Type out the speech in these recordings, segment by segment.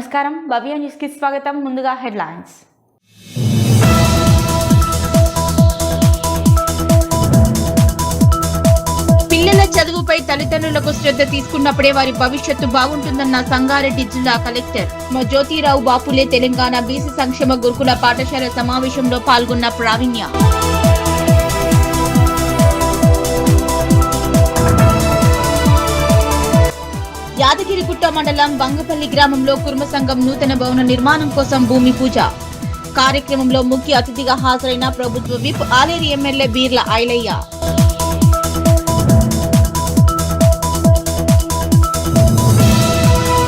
నమస్కారం, భవ్య న్యూస్ కి స్వాగతం. ముందుగా హెడ్లైన్స్. పిల్లల చదువుపై తల్లిదండ్రులకు శ్రద్ధ తీసుకున్నప్పుడే వారి భవిష్యత్తు బాగుంటుందన్న సంగారెడ్డి జిల్లా కలెక్టర్ జ్యోతిరావు బాపులే. తెలంగాణ బీసీ సంక్షేమ గురుకుల పాఠశాల సమావేశంలో పాల్గొన్న ప్రావీణ్య. యాదగిరిగుట్ట మండలం బంగపల్లి గ్రామంలో కుర్మ సంఘం నూతన భవన నిర్మాణం కోసం భూమి పూజ కార్యక్రమంలో ముఖ్య అతిథిగా హాజరైన ప్రభుత్వ విప్ ఆలేరు ఎమ్మెల్యే బీర్ల ఐలయ్య.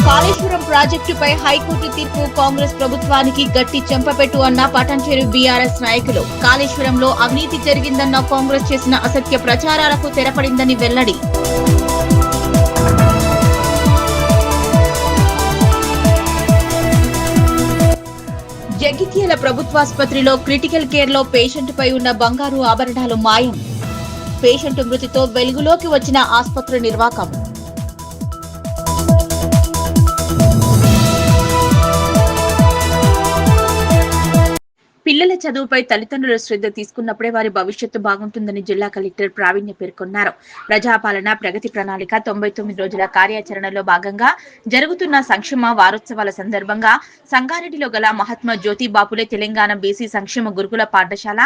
కాళేశ్వరం ప్రాజెక్టుపై హైకోర్టు తీర్పు కాంగ్రెస్ ప్రభుత్వానికి గట్టి చెంపపెట్టు అన్న పటాన్చెరు బీఆర్ఎస్ నాయకులు. కాళేశ్వరంలో అవినీతి జరిగిందన్న కాంగ్రెస్ చేసిన అసత్య ప్రచారాలకు తెరపడిందని వెల్లడి. జగిత్యాల ప్రభుత్వాసుపత్రిలో క్రిటికల్ కేర్ లో పేషెంట్ పై ఉన్న బంగారు ఆభరణాలు మాయం. పేషెంట్ మృతితో వెలుగులోకి వచ్చిన ఆసుపత్రి నిర్వాహకం. పిల్లల చదువుపై తల్లిదండ్రుల శ్రద్ధ తీసుకున్నప్పుడే వారి భవిష్యత్తు బాగుంటుందని జిల్లా కలెక్టర్ ప్రావీణ్య పేర్కొన్నారు. ప్రజాపాలన ప్రగతి ప్రణాళిక 99 రోజుల కార్యాచరణలో భాగంగా జరుగుతున్న సంక్షేమ వారోత్సవాల సందర్భంగా సంగారెడ్డిలో గల మహాత్మా జ్యోతి బాపులే తెలంగాణ బీసీ సంక్షేమ గురుకుల పాఠశాల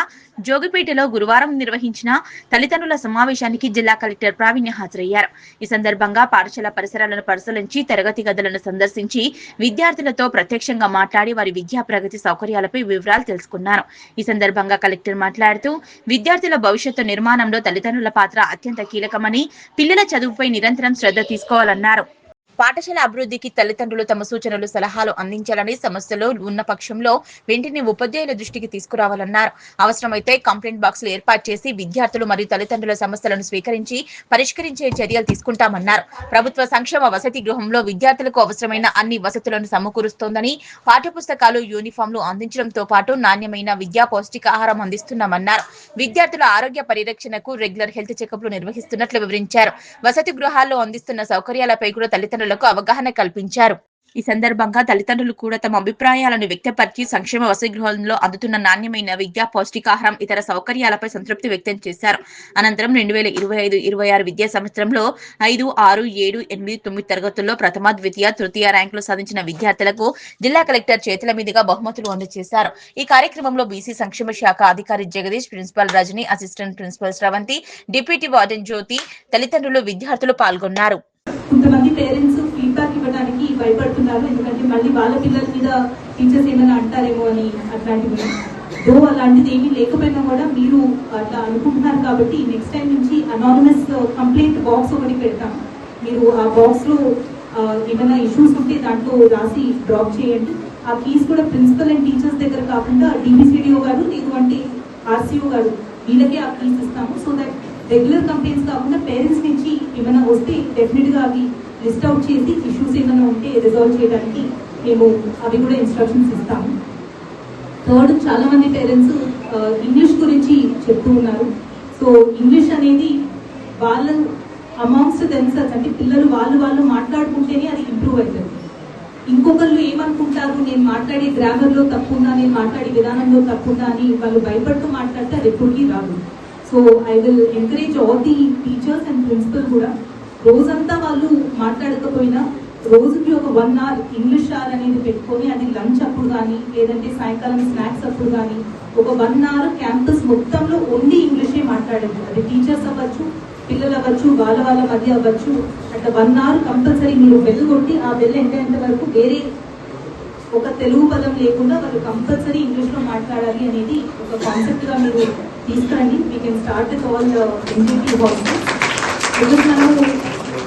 జోగిపేటలో గురువారం నిర్వహించిన తల్లిదండ్రుల సమావేశానికి జిల్లా కలెక్టర్ ప్రావీణ్య హాజరయ్యారు. ఈ సందర్భంగా పాఠశాల పరిసరాలను పరిశీలించి తరగతి గదులను సందర్శించి విద్యార్థులతో ప్రత్యక్షంగా మాట్లాడి వారి విద్యా ప్రగతి సౌకర్యాలపై వివరాలు తెలుసుకున్నారు. ఈ సందర్భంగా కలెక్టర్ మాట్లాడుతూ విద్యార్థుల భవిష్యత్తు నిర్మాణంలో తల్లిదండ్రుల పాత్ర అత్యంత కీలకమని, పిల్లల చదువుపై నిరంతరం శ్రద్ధ తీసుకోవాలన్నారు. పాఠశాల అభివృద్ధికి తల్లిదండ్రులు తమ సూచనలు సలహాలు అందించాలని, సమస్యలు ఉన్న పక్షంలో వెంటనే ఉపాధ్యాయుల దృష్టికి తీసుకురావాలన్నారు. అవసరమైతే కంప్లైంట్ బాక్సులు ఏర్పాటు చేసి విద్యార్థులు మరియు తల్లిదండ్రుల సమస్యలను స్వీకరించి పరిష్కరించే చర్యలు తీసుకుంటామన్నారు. ప్రభుత్వ సంక్షేమ వసతి గృహంలో విద్యార్థులకు అవసరమైన అన్ని వసతులను సమకూరుస్తోందని, పాఠ్యపుస్తకాలు, యూనిఫామ్లు అందించడంతో పాటు నాణ్యమైన విద్యా పౌష్టికాహారం అందిస్తున్నామన్నారు. విద్యార్థుల ఆరోగ్య పరిరక్షణకు రెగ్యులర్ హెల్త్ చెకప్లు నిర్వహిస్తున్నట్లు వివరించారు. వసతి గృహాల్లో అందిస్తున్న సౌకర్యాలపై కూడా తల్లిదండ్రులకు అవగాహన కల్పించారు. ఈ సందర్భంగా తల్లిదండ్రులు కూడా తమ అభిప్రాయాలను వ్యక్తపరిచి సంక్షేమ వసతి గృహంలో అందుతున్న నాణ్యమైన విద్యా పౌష్టికాహారం, ఇతర సౌకర్యాలపై సంతృప్తి వ్యక్తం చేశారు. అనంతరం 2025-26 విద్యా సంవత్సరంలో 5, 6, 7, 8, 9 తరగతుల్లో ప్రథమ, ద్వితీయ, తృతీయ ర్యాంకులు సాధించిన విద్యార్థులకు జిల్లా కలెక్టర్ చేతుల మీదుగా బహుమతులు అందజేశారు. ఈ కార్యక్రమంలో బీసీ సంక్షేమ శాఖ అధికారి Jagadish, principal Rajani, assistant principal Sravanthi, deputy warden Jyothi, తల్లిదండ్రులు, విద్యార్థులు పాల్గొన్నారు. కొంతమంది పేరెంట్స్ ఫీడ్బ్యాక్ ఇవ్వడానికి భయపడుతున్నారు, ఎందుకంటే మళ్ళీ వాళ్ళ పిల్లల మీద టీచర్స్ ఏమైనా అంటారేమో అని. అట్లాంటివి అలాంటిది ఏమీ లేకపోయినా కూడా మీరు అట్లా అనుకుంటున్నారు కాబట్టి నెక్స్ట్ టైం నుంచి అనానిమస్ కంప్లైంట్ బాక్స్ ఒకటి పెడతాం. మీరు ఆ బాక్స్ లో ఏమైనా ఇష్యూస్ ఉంటే దాంట్లో రాసి డ్రాప్ చేయండి. ఆ కీస్ కూడా ప్రిన్సిపల్ అండ్ టీచర్స్ దగ్గర కాకుండా డిబిసిడిఓ గారు, లేదు అంటే ఆర్సీఓ గారు, వీళ్ళకే ఆ కీస్ ఇస్తాము. సో దట్ రెగ్యులర్ కంప్లైంట్స్ కాకుండా పేరెంట్స్ నుంచి ఏమైనా వస్తే డెఫినెట్ గా అవి లిస్ట్ అవుట్ చేసి ఇష్యూస్ ఏమైనా ఉంటే రిజాల్వ్ చేయడానికి మేము అవి కూడా ఇన్స్ట్రక్షన్స్ ఇస్తాము. థర్డ్, చాలా మంది పేరెంట్స్ ఇంగ్లీష్ గురించి చెప్తూ ఉన్నారు. సో ఇంగ్లీష్ అనేది వాళ్ళు అమాంగ్స్ట్ దెమ్సెల్వ్స్, అంటే పిల్లలు వాళ్ళు మాట్లాడుకుంటేనే అది ఇంప్రూవ్ అవుతుంది. ఇంకొకళ్ళు ఏమనుకుంటారు, నేను మాట్లాడే గ్రామర్లో తప్పుందా, నేను మాట్లాడే విధానంలో తప్పుందా అని వాళ్ళు భయపడుతూ మాట్లాడితే అది ఎప్పటికీ రాదు. So I will encourage all the teachers and principal కూడా రోజంతా వాళ్ళు మాట్లాడకపోయినా రోజుకి ఒక 1 hour ఇంగ్లీష్ అవర్ అనేది పెట్టుకొని, అది లంచ్ అప్పుడు కానీ లేదంటే సాయంకాలం స్నాక్స్ అప్పుడు కానీ ఒక 1 hour క్యాంపస్ మొత్తంలో ఓన్లీ ఇంగ్లీషే మాట్లాడదు. అది టీచర్స్ అవ్వచ్చు, పిల్లలు అవ్వచ్చు, వాళ్ళ మధ్య అవ్వచ్చు. అట్లా 1 hour కంపల్సరీ మీరు బెల్ కొట్టి ఆ బెల్ ఎంతేంత వరకు వేరే ఒక తెలుగు పదం లేకుండా వాళ్ళు కంపల్సరీ ఇంగ్లీష్ లో మాట్లాడాలి అనేది ఒక కాన్సెప్ట్ గా మీరు తీసుకురండి. We can start with all NGT hostels. Because మనము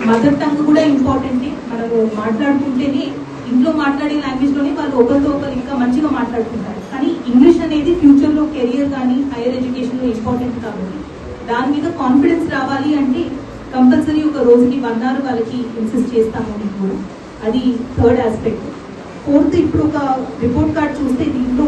మదర్ టంగ్ కూడా ఇంపార్టెంటే. మనము మాట్లాడుకుంటేనే ఇంట్లో మాట్లాడే లాంగ్వేజ్ లోనే వాళ్ళు ఒకరితో ఒకరు ఇంకా మంచిగా మాట్లాడుకుంటారు. కానీ ఇంగ్లీష్ అనేది ఫ్యూచర్ లో కెరియర్ కానీ హైయర్ ఎడ్యుకేషన్ లో ఇంపార్టెంట్ కాబట్టి దాని మీద కాన్ఫిడెన్స్ రావాలి అంటే కంపల్సరీ ఒక రోజుకి 1 hour వాళ్ళకి ఇన్సిస్ట్ చేస్తాము నేను కూడా. అది థర్డ్ ఆస్పెక్ట్. ఫోర్త్, ఇప్పుడు ఒక రిపోర్ట్ కార్డ్ చూస్తే దీంట్లో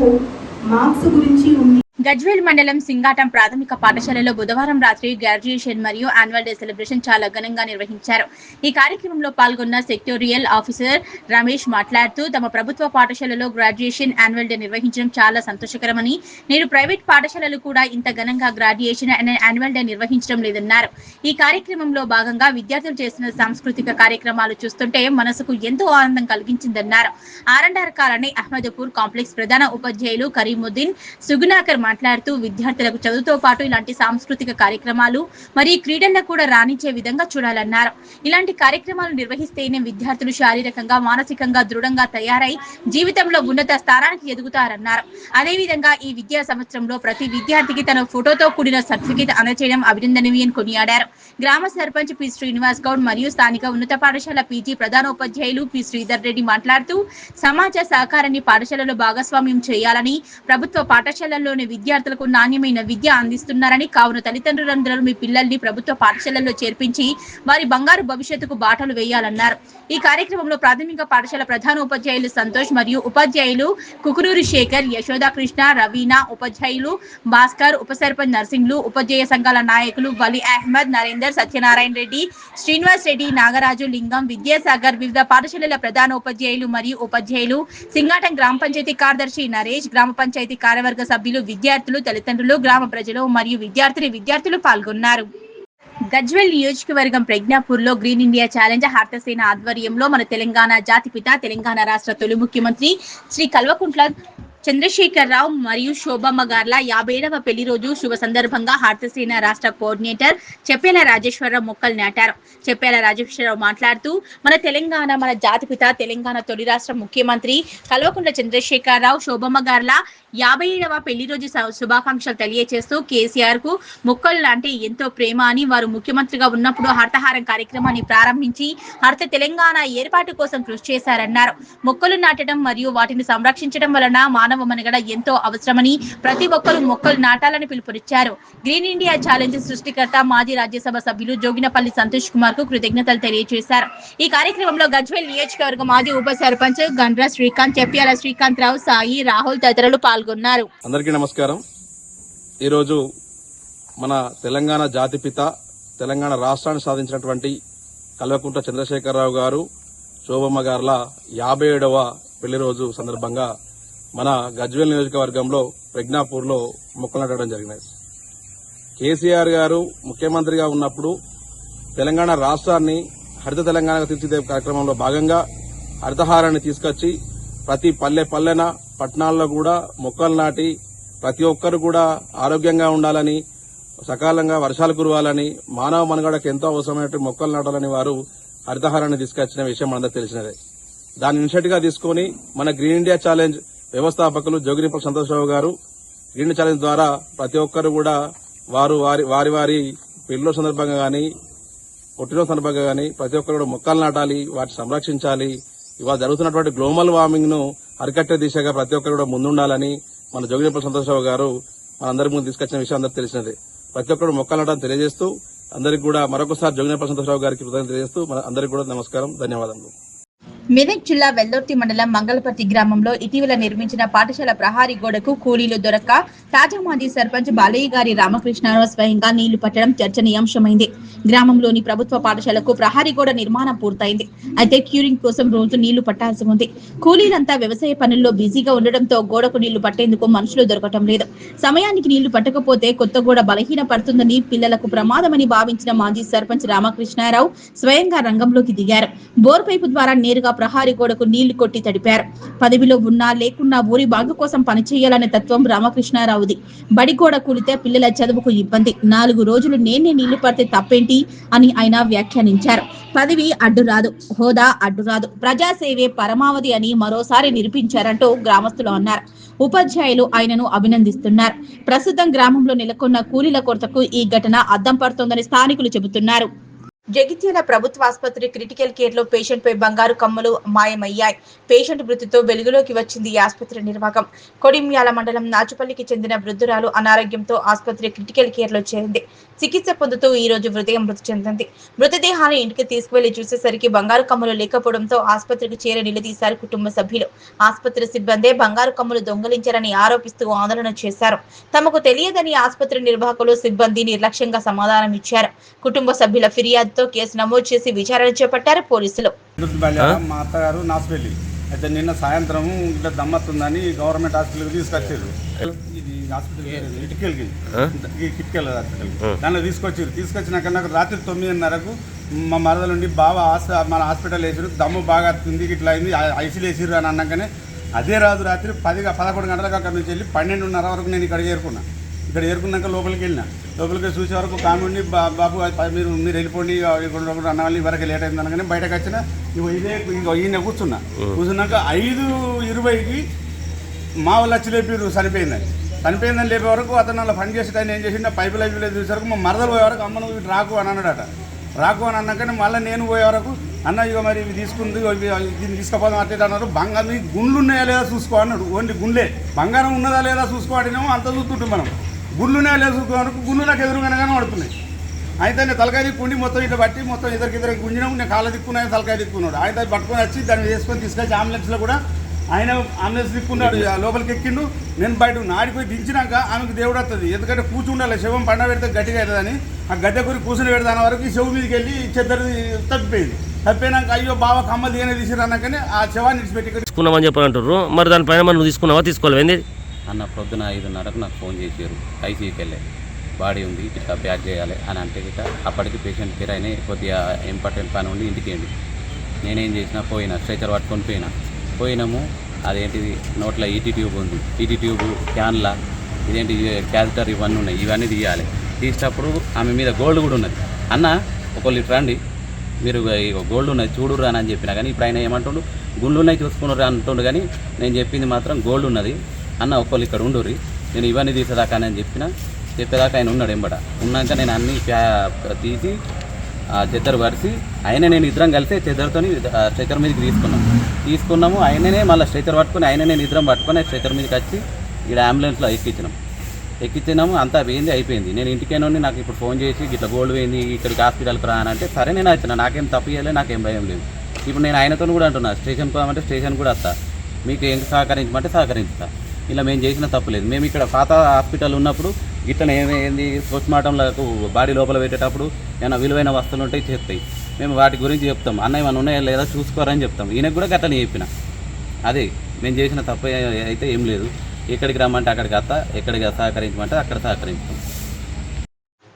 మార్క్స్ గురించి ఉంది. గజ్వేల్ మండలం సింగాటం ప్రాథమిక పాఠశాలలో బుధవారం రాత్రి గ్రాడ్యుయేషన్ మరియు యాన్యువల్ డే సెలబ్రేషన్ చాలా ఘనంగా నిర్వహించారు. ఈ కార్యక్రమంలో పాల్గొన్న సెక్టోరియల్ ఆఫీసర్ రమేష్ మాట్లాడుతూ తమ ప్రభుత్వ పాఠశాలలో గ్రాడ్యుయేషన్ యాన్యువల్ డే నిర్వహించడం చాలా సంతోషకరమని, నేను ప్రైవేట్ పాఠశాలలు కూడా ఇంత ఘనంగా గ్రాడ్యుయేషన్ అండ్ యాన్యువల్ డే నిర్వహించడం లేదన్నారు. ఈ కార్యక్రమంలో భాగంగా విద్యార్థులు చేసిన సాంస్కృతిక కార్యక్రమాలు చూస్తుంటే మనసుకు ఎంతో ఆనందం కలిగించిందన్నారు. ఆర్ఎండ్ఆర్ కాలనీ అహ్మదపూర్ కాంప్లెక్స్ ప్రధాన ఉపాధ్యాయులు కరీముద్దీన్ సుగునాకర్ మాట్లాడుతూ విద్యార్థులకు చదువుతో పాటు ఇలాంటి సాంస్కృతిక కార్యక్రమాలు మరియు క్రీడల్లో కూడా రాణించే విధంగా చూడాలన్నారు. ఇలాంటి కార్యక్రమాలు నిర్వహిస్తేనే విద్యార్థులు శారీరకంగా మానసికంగా దృఢంగా తయారై జీవితంలో ఉన్నత స్థానానికి ఎదుగుతారన్నారు. అదేవిధంగా ఈ విద్యా సంవత్సరంలో ప్రతి విద్యార్థికి తన ఫోటోతో కూడిన సర్టిఫికేట్ అందజేయడం అభినందనీయం కొనియాడారు. గ్రామ సర్పంచ్ పి శ్రీనివాస్ గౌడ్ మరియు స్థానిక ఉన్నత పాఠశాల పీజీ ప్రధానోపాధ్యాయులు పి శ్రీధర్ రెడ్డి మాట్లాడుతూ సమాజ సహకారాన్ని పాఠశాలలో భాగస్వామ్యం చేయాలని, ప్రభుత్వ పాఠశాలల్లోని విద్యార్థులకు నాణ్యమైన విద్య అందిస్తున్నారని, కావున తల్లిదండ్రులందరూ మీ పిల్లల్ని ప్రభుత్వ పాఠశాలల్లో చేర్పించి వారి బంగారు భవిష్యత్తుకు బాటలు వేయాలన్నారు. ఈ కార్యక్రమంలో ప్రాథమిక పాఠశాల ప్రధానోపాధ్యాయులు సంతోష్ మరియు ఉపాధ్యాయులు కుకునూరి శేఖర్, యశోదా కృష్ణ, రవీనా, ఉపాధ్యాయులు భాస్కర్, ఉప సర్పంచ్ నర్సింగ్లు, ఉపాధ్యాయ సంఘాల నాయకులు వలి అహ్మద్, నరేందర్, సత్యనారాయణ రెడ్డి, శ్రీనివాస్ రెడ్డి, నాగరాజు, లింగం, విద్యాసాగర్, వివిధ పాఠశాలల ప్రధానోపాధ్యాయులు మరియు ఉపాధ్యాయులు, సింగాటం గ్రామ పంచాయతీ కార్యదర్శి నరేష్, గ్రామ పంచాయతీ కార్యవర్గ సభ్యులు, విద్యార్థులు, తల్లిదండ్రులు, గ్రామ ప్రజలు మరియు విద్యార్థులు పాల్గొన్నారు. గజ్వేల్ నియోజకవర్గం ప్రజ్ఞాపూర్లో గ్రీన్ ఇండియా ఛాలెంజ్ హార్తసేన ఆధ్వర్యంలో మన తెలంగాణ జాతిపిత, తెలంగాణ రాష్ట్ర తొలి ముఖ్యమంత్రి శ్రీ కల్వకుంట్ల చంద్రశేఖరరావు మరియు శోభమ్మ గార్ల 57వ పెళ్లి రోజు శుభ సందర్భంగా హార్తసేన రాష్ట్ర కోఆర్డినేటర్ చెప్పేల రాజేశ్వరరావు మొక్కలు నాటారు. చెప్పేల రాజేశ్వరరావు మాట్లాడుతూ మన తెలంగాణ, మన జాతిపిత, తెలంగాణ తొలి రాష్ట్ర ముఖ్యమంత్రి కల్వకుంట్ల చంద్రశేఖరరావు శోభమ్మ గార్ల 57వ పెళ్లి రోజు శుభాకాంక్షలు తెలియజేస్తూ కేసీఆర్ కు మొక్కలు అంటే ఎంతో ప్రేమ అని, వారు ముఖ్యమంత్రిగా ఉన్నప్పుడు హర్తహారం కార్యక్రమాన్ని ప్రారంభించి హర్త తెలంగాణ ఏర్పాటు కోసం కృషి చేశారన్నారు. మొక్కలు నాటడం మరియు వాటిని సంరక్షించడం వలన మానవ మనుగడ ఎంతో అవసరమని, ప్రతి ఒక్కరూ మొక్కలు నాటాలని పిలుపునిచ్చారు. గ్రీన్ ఇండియా ఛాలెంజ్ సృష్టికర్త మాజీ రాజ్యసభ సభ్యులు జోగినపల్లి సంతోష్ కుమార్ కు కృతజ్ఞతలు తెలియజేశారు. ఈ కార్యక్రమంలో గజ్వేల్ నియోజకవర్గ మాజీ ఉప సర్పంచ్ గండ్ర శ్రీకాంత్, చెప్పాల శ్రీకాంత్ రావు, సాయి, రాహుల్ తదితరులు పాల్గొన్నారు. అందరికీ నమస్కారం. ఈరోజు మన తెలంగాణ జాతిపిత, తెలంగాణ రాష్ట్రాన్ని సాధించినటువంటి కల్వకుంట్ల చంద్రశేఖరరావు గారు శోభమ్మ గార్ల 57వ పెళ్లి రోజు సందర్భంగా మన గజ్వేల్ నియోజకవర్గంలో ప్రజ్ఞాపూర్లో మొక్కలు నాటడం జరిగినది. కేసీఆర్ గారు ముఖ్యమంత్రిగా ఉన్నప్పుడు తెలంగాణ రాష్ట్రాన్ని హరిత తెలంగాణగా తీర్చిదే కార్యక్రమంలో భాగంగా హరితహారాన్ని తీసుకొచ్చి ప్రతి పల్లెన పట్టణాల్లో కూడా మొక్కలు నాటి ప్రతి ఒక్కరు కూడా ఆరోగ్యంగా ఉండాలని, సకాలంగా వర్షాలు కురవాలని, మానవ మనుగడకు ఎంతో అవసరమైన మొక్కలు నాటాలని వారు హరితహారాన్ని తీసుకొచ్చిన విషయం మనందరికీ తెలిసినదే. దాన్ని ఇనిషియేటివ్గా తీసుకుని మన గ్రీన్ ఇండియా ఛాలెంజ్ వ్యవస్థాపకులు జోగినిపల్లి సంతోషరావు గారు గ్రీన్ ఛాలెంజ్ ద్వారా ప్రతి ఒక్కరు కూడా వారు వారి పెళ్లిలో సందర్భంగా గానీ, పుట్టినరోజు సందర్భంగా గానీ ప్రతి ఒక్కరు కూడా మొక్కలు నాటాలి, వాటిని సంరక్షించాలి. ఇవాళ జరుగుతున్నటువంటి గ్లోబల్ వార్మింగ్ ను అరికట్టే దిశగా ప్రతి ఒక్కరు కూడా ముందుండాలని మన జోగినిపల్లి సంతోషరావు గారు మనందరి ముందు తీసుకొచ్చిన విషయం అందరికీ తెలిసినదే. ప్రతి ఒక్కరు మొక్కలు నాటాలని తెలియజేస్తూ అందరికీ కూడా మరొకసారి జోగినిపల్లి సంతోషరావు గారికి కృతజ్ఞతలు తెలియజేస్తూ మన అందరికీ కూడా నమస్కారం, ధన్యవాదాలు. మెదక్ జిల్లా వెల్దుర్తి మండలం మంగళపర్తి గ్రామంలో ఇటీవల నిర్మించిన పాఠశాల ప్రహారీ గోడకు కూలీలు దొరక్క తాజా మాజీ సర్పంచ్ బాలయ్య గారి రామకృష్ణారావు స్వయంగా నీళ్లు పట్టడం చర్చనీయాంశమైంది. గ్రామంలోని ప్రభుత్వ పాఠశాలకు ప్రహారీ గోడ నిర్మాణం పూర్తయింది. అయితే క్యూరింగ్ కోసం రోజు నీళ్లు పట్టాల్సి ఉంది. కూలీలంతా వ్యవసాయ పనుల్లో బిజీగా ఉండడంతో గోడకు నీళ్లు పట్టేందుకు మనుషులు దొరకటం లేదు. సమయానికి నీళ్లు పట్టకపోతే కొత్త గోడ బలహీన పడుతుందని, పిల్లలకు ప్రమాదమని భావించిన మాజీ సర్పంచ్ రామకృష్ణారావు స్వయంగా రంగంలోకి దిగారు. బోర్ పైపు ద్వారా నేరుగా ప్రహారీ గోడకు నీళ్లు కొట్టి తడిపారు. పదవిలో ఉన్నా లేకున్నా ఊరి బాగు కోసం పనిచేయాలనే తత్వం రామకృష్ణారావుది. బడి గోడ కూలితే పిల్లల చదువుకు ఇబ్బంది, 4 రోజులు నేనే నీళ్లు పడితే తప్పేంటి అని ఆయన వ్యాఖ్యానించారు. పదవి అడ్డురాదు, హోదా అడ్డురాదు, ప్రజాసేవే పరమావధి అని మరోసారి నిరూపించారంటూ గ్రామస్తులు అన్నారు. ఉపాధ్యాయులు ఆయనను అభినందిస్తున్నారు. ప్రస్తుతం గ్రామంలో నెలకొన్న కూలీల కొరతకు ఈ ఘటన అద్దం పడుతోందని స్థానికులు చెబుతున్నారు. జగిత్యాల ప్రభుత్వ ఆసుపత్రి క్రిటికల్ కేర్ లో పేషెంట్ పై బంగారు కమ్మలు మాయమయ్యాయి. పేషెంట్ మృతితో వెలుగులోకి వచ్చింది ఈ ఆసుపత్రి నిర్వాహకం. కొడిమ్యాల మండలం నాచుపల్లికి చెందిన వృద్ధురాలు అనారోగ్యంతో ఆసుపత్రి క్రిటికల్ కేర్ లో చేరింది. చికిత్స పొందుతూ ఈ రోజు ఉదయం మృతి చెందింది. మృతదేహాన్ని ఇంటికి తీసుకువెళ్లి చూసేసరికి బంగారు కమ్మలు లేకపోవడంతో ఆసుపత్రికి చేరి నిలదీశారు కుటుంబ సభ్యులు. ఆసుపత్రి సిబ్బందే బంగారు కమ్మలు దొంగలించారని ఆరోపిస్తూ ఆందోళన చేశారు. తమకు తెలియదని ఆసుపత్రి నిర్వాహకులు సిబ్బంది నిర్లక్ష్యంగా సమాధానం ఇచ్చారు. కుటుంబ సభ్యుల ఫిర్యాదు కేసు నమోదు చేసి విచారణ చేపట్టారు పోలీసులు. మా అత్తగారు నాసుపల్లి అయితే నిన్న సాయంత్రం ఇట్లా దమ్మత్తుందని గవర్నమెంట్ హాస్పిటల్కి తీసుకొచ్చారు. ఇది హాస్పిటల్ కిటికల్ హాస్పిటల్ దానిలో తీసుకొచ్చినాక నాకు రాత్రి 9:30కు మా మరదలుండి బావ మన హాస్పిటల్ వేసారు. దమ్ము బాగా వస్తుంది ఇట్లా అయింది ఐసీలు వేసిర్రు అని అన్నాకనే అదే రాత్రి 11 గంటలకు అక్కడ నుంచి వెళ్ళి 12:30 వరకు నేను ఇక్కడ చేరుకున్నాక లోపలికి చూసే వరకు కామెండి బాబు మీరు వెళ్ళిపోండి అన్న వాళ్ళు వరకు లేట్ అయింది అనగానే బయటకు వచ్చిన ఈయన కూర్చున్నాక 5:20కి మా వాళ్ళు వచ్చి లేపారు చనిపోయిందని లేపే వరకు అతను అలా పని చేసేట ఆయన ఏం చేసిండు పైపు లైఫ్ చూసే వరకు మా మరదలు పోయే వరకు అమ్మ నువ్వు ఇటు రాకు అని అన్నాడట. రాకు అని అన్నాకనే మళ్ళీ నేను పోయే వరకు అన్న ఇక మరి ఇవి తీసుకుంది దీన్ని తీసుకుపోదాం అట్లా అన్నారు. బంగారం గుండ్లు ఉన్నాయా లేదా చూసుకో అన్నాడు. ఓన్లీ గుండ్లే బంగారం ఉన్నదా లేదా చూసుకోవాడినేమో అంత చూస్తుంటాం మనం. గుళ్ళునే లేదు వరకు గుళ్ళు నాకు ఎదురుగానే పడుతున్నాయి. అయితే నేను తలకాయ దిక్కుండి మొత్తం ఇట్లా బట్టి మొత్తం ఇద్దరికి గుంజినాము. నేను కాళ్ళ దిక్కున్నాను తలకాయ దిక్కున్నాడు. ఆయన పట్టుకొని వచ్చి దాన్ని వేసుకొని తీసుకొచ్చి అంబులెన్స్లో కూడా ఆయన అంబులెన్స్ దిక్కున్నాడు. లోపలికి ఎక్కిండు. నేను బయట ఆడిపోయి దించినాక ఆమెకు దేవుడు వస్తుంది. ఎందుకంటే కూర్చుండాలి శవం పండ పెడితే గట్టిగా అవుతుందని ఆ గడ్డ కూరి కూర్చుని పెడతాను వరకు శవం మీదకి వెళ్ళి చెద్దరు తప్పిపోయినాక అయ్యో బావ కమ్మ దిగనే తీసిరు అన్నాకనే ఆ శవాన్ని విడిచిపెట్టి తీసుకున్నామని చెప్పాలంటారు. మరి దానిపైన మనం నువ్వు తీసుకున్నావా తీసుకోవాలి అన్న ప్రొద్దున 5:30కు నాకు ఫోన్ చేశారు. ఐసీయూకి వెళ్ళే బాడీ ఉంది ఇట్లా ప్యాక్ చేయాలి అని అంటే గిట్ట అప్పటికి పేషెంట్ కేర్ అయినా కొద్దిగా ఇంపార్టెంట్ పని ఉండి ఇంటికి వెళ్ళి నేనేం చేసినా స్ట్రెచర్ పట్టుకొని పోయినాము. అదేంటిది నోట్లో ఈటీ ట్యూబ్ ఉంది. ఈటీ ట్యూబ్ క్యాన్ల ఇదేంటి క్యాథెటర్ ఇవన్నీ ఉన్నాయి. ఇవన్నీ తీయాలి. తీసేటప్పుడు ఆమె మీద గోల్డ్ కూడా ఉన్నది. అన్న ఒకళ్ళు ఇట్లా రండి మీరు గోల్డ్ ఉన్నది చూడురా అని చెప్పినా కానీ ఇప్పుడు ఆయన ఏమంటుండు గుండ్లు ఉన్నాయి చూసుకున్నారు అంటుండు. కానీ నేను చెప్పింది మాత్రం గోల్డ్ ఉన్నది అన్న ఒకళ్ళు ఇక్కడ ఉండుర్రి నేను ఇవన్నీ తీసేదాకా అని చెప్పేదాకా ఆయన ఉన్నాడు. ఎంబడ ఉన్నాక నేను అన్నీ తీసి చెద్దరు పరిచి ఆయనే నేను ఇద్దరం కలిసి చెద్దరుతో స్ట్రెచర్ మీదకి తీసుకున్నాము. ఆయననే మళ్ళీ స్ట్రెచర్ పట్టుకొని ఆయననే ఇద్దరం పట్టుకొని స్ట్రెచర్ మీదకి వచ్చి ఇక్కడ అంబులెన్స్లో ఎక్కించినాము. అంతా అయిపోయింది. నేను ఇంటికేనో నాకు ఇప్పుడు ఫోన్ చేసి ఇట్లా గోల్డ్ పోయింది ఇక్కడికి హాస్పిటల్కి రా అని అంటే సరే నేను వచ్చిన నాకేం తప్పు చేయలేదు నాకేం భయం లేదు. ఇప్పుడు నేను ఆయనతో కూడా అంటున్నా స్టేషన్కి పోదామంటే స్టేషన్ కూడా వస్తా మీకు ఏం సహకరించమంటే సహకరిస్తా. ఇలా మేము చేసిన తప్పు లేదు. మేము ఇక్కడ పాత హాస్పిటల్ ఉన్నప్పుడు గిట్లనే ఏమైంది పోస్ట్మార్టంలకు బాడీ లోపల పెట్టేటప్పుడు ఏమైనా విలువైన వస్తువులు ఉంటాయి చేస్తాయి. మేము వాటి గురించి చెప్తాం. అన్న ఏమైనా ఉన్నాయా లేదా చూసుకోరని చెప్తాం. ఈయనకు కూడా గట్లనే చెప్పిన. అదే మేము చేసిన తప్పు అయితే ఏం లేదు. ఎక్కడికి రమ్మంటే అక్కడికి వస్తా, ఎక్కడికి సహకరించమంటే అక్కడ సహకరించుతాం.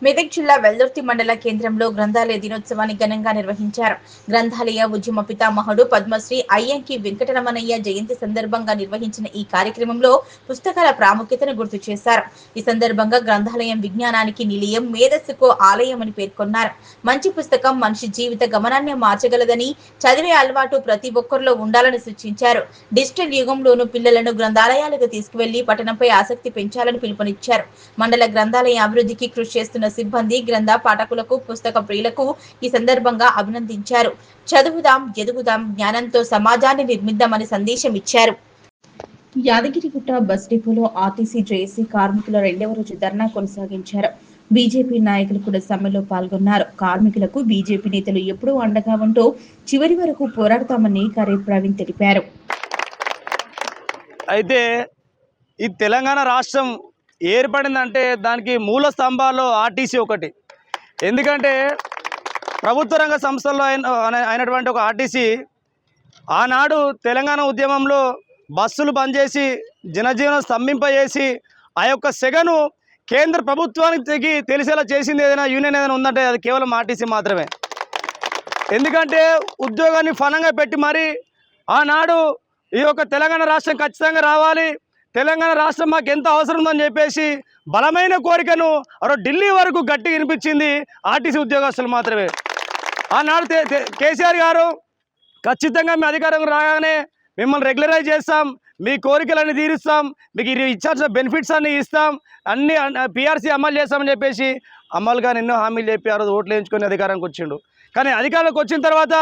మెదక్ జిల్లా వెల్దుర్తి మండల కేంద్రంలో గ్రంథాలయ దినోత్సవాన్ని ఘనంగా నిర్వహించారు. గ్రంథాలయ ఉద్యమ పితామహుడు పద్మశ్రీ అయ్యంకి వెంకటరమణయ్య జయంతి సందర్భంగా నిర్వహించిన ఈ కార్యక్రమంలో పుస్తకాల ప్రాముఖ్యతను గుర్తు చేశారు. ఈ సందర్భంగా గ్రంథాలయం విజ్ఞానానికి నిలయం, మేధస్సుకు ఆలయం అని పేర్కొన్నారు. మంచి పుస్తకం మనిషి జీవిత గమనాన్ని మార్చగలదని, చదివే అలవాటు ప్రతి ఒక్కరిలో ఉండాలని సూచించారు. డిజిటల్ యుగంలోనూ పిల్లలను గ్రంథాలయాలకు తీసుకువెళ్లి పఠనంపై ఆసక్తి పెంచాలని పిలుపునిచ్చారు. మండల గ్రంథాలయ అభివృద్ధికి కృషి చేస్తున్న సిబ్బంది, గ్రంథ పాఠకులకు, పుస్తక ప్రియులకు ఈ సందర్భంగా అభినందించారు. చదువుదాం, ఎదుగుదాం, జ్ఞానంతో సమాజాన్ని నిర్మిద్దామని సందేశం ఇచ్చారు. యాదగిరిగుట్ట బస్ డిపోలో ఆర్టీసీ జేఏసీ కార్మికుల 2వ రోజు ధర్నా కొనసాగించారు. బీజేపీ నాయకులు కూడా సమ్మెలో పాల్గొన్నారు. కార్మికులకు బీజేపీ నేతలు ఎప్పుడూ అండగా ఉంటూ చివరి వరకు పోరాడతామని కరే ప్రవీణ్ తెలిపారు. అయితే ఈ తెలంగాణ రాష్ట్రం ఏర్పడిందంటే దానికి మూల స్తంభాల్లో ఆర్టీసీ ఒకటి. ఎందుకంటే ప్రభుత్వ రంగ సంస్థల్లో అయినటువంటి ఒక ఆర్టీసీ ఆనాడు తెలంగాణ ఉద్యమంలో బస్సులు బంద్ చేసి జనజీవనం స్తంభింపజేసి ఆ యొక్క సెగను కేంద్ర ప్రభుత్వానికి తెలిసేలా చేసింది ఏదైనా యూనియన్ ఏదైనా ఉందంటే అది కేవలం ఆర్టీసీ మాత్రమే. ఎందుకంటే ఉద్యోగాన్ని ఫలంగా పెట్టి మరి ఆనాడు ఈ యొక్క తెలంగాణ రాష్ట్రం ఖచ్చితంగా రావాలి, తెలంగాణ రాష్ట్రం మాకు ఎంత అవసరం ఉందని చెప్పేసి బలమైన కోరికను ఢిల్లీ వరకు గట్టిగా వినిపించింది ఆర్టీసీ ఉద్యోగస్తులు మాత్రమే. ఆనాడు కేసీఆర్ గారు ఖచ్చితంగా మీ అధికారం రాగానే మిమ్మల్ని రెగ్యులరైజ్ చేస్తాం, మీ కోరికలన్నీ తీరుస్తాం, మీకు ఇచ్చాల్సిన బెనిఫిట్స్ అన్నీ ఇస్తాం, అన్ని పిఆర్సీ అమలు చేస్తామని చెప్పేసి అమలుగా ఎన్నో హామీలు చెప్పి ఆ రోజు ఓట్లు వేయించుకొని అధికారానికి వచ్చిండు. కానీ అధికారంలోకి వచ్చిన తర్వాత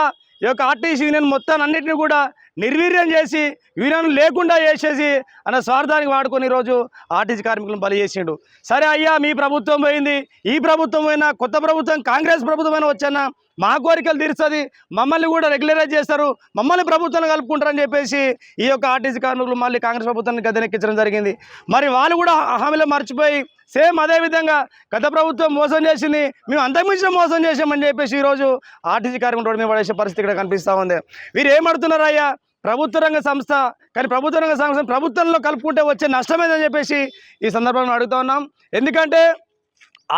ఈ యొక్క ఆర్టీసీ యూనియన్ మొత్తాన్ని అన్నింటినీ కూడా నిర్వీర్యం చేసి యూనియన్ లేకుండా చేసేసి అన్న స్వార్థానికి వాడుకొని ఈరోజు ఆర్టీసీ కార్మికులను బలి చేసిండు. సరే అయ్యా, మీ ప్రభుత్వం పోయింది, ఈ ప్రభుత్వం అయినా కొత్త ప్రభుత్వం కాంగ్రెస్ ప్రభుత్వం అయినా వచ్చానా మా కోరికలు తీరుస్తుంది, మమ్మల్ని కూడా రెగ్యులరైజ్ చేస్తారు, మమ్మల్ని ప్రభుత్వాన్ని కలుపుకుంటారని చెప్పేసి ఈ యొక్క ఆర్టీసీ కార్మికులు మళ్ళీ కాంగ్రెస్ ప్రభుత్వాన్ని గద్దెనెక్కించడం జరిగింది. మరి వాళ్ళు కూడా హామీలో మర్చిపోయి సేమ్ అదేవిధంగా గత ప్రభుత్వం మోసం చేసింది, మేము అంతకుమించిన మోసం చేసామని చెప్పేసి ఈరోజు ఆర్టీసీ కార్మికులు రోడ్డు మీద పడేసే పరిస్థితి ఇక్కడ కనిపిస్తూ ఉంది. వీరు ఏమడుతున్నారు అయ్యా, ప్రభుత్వ రంగ సంస్థ, కానీ ప్రభుత్వ రంగ సంస్థ ప్రభుత్వంలో కలుపుకుంటే వచ్చే నష్టమేదని చెప్పేసి ఈ సందర్భంలో అడుగుతా ఉన్నాం. ఎందుకంటే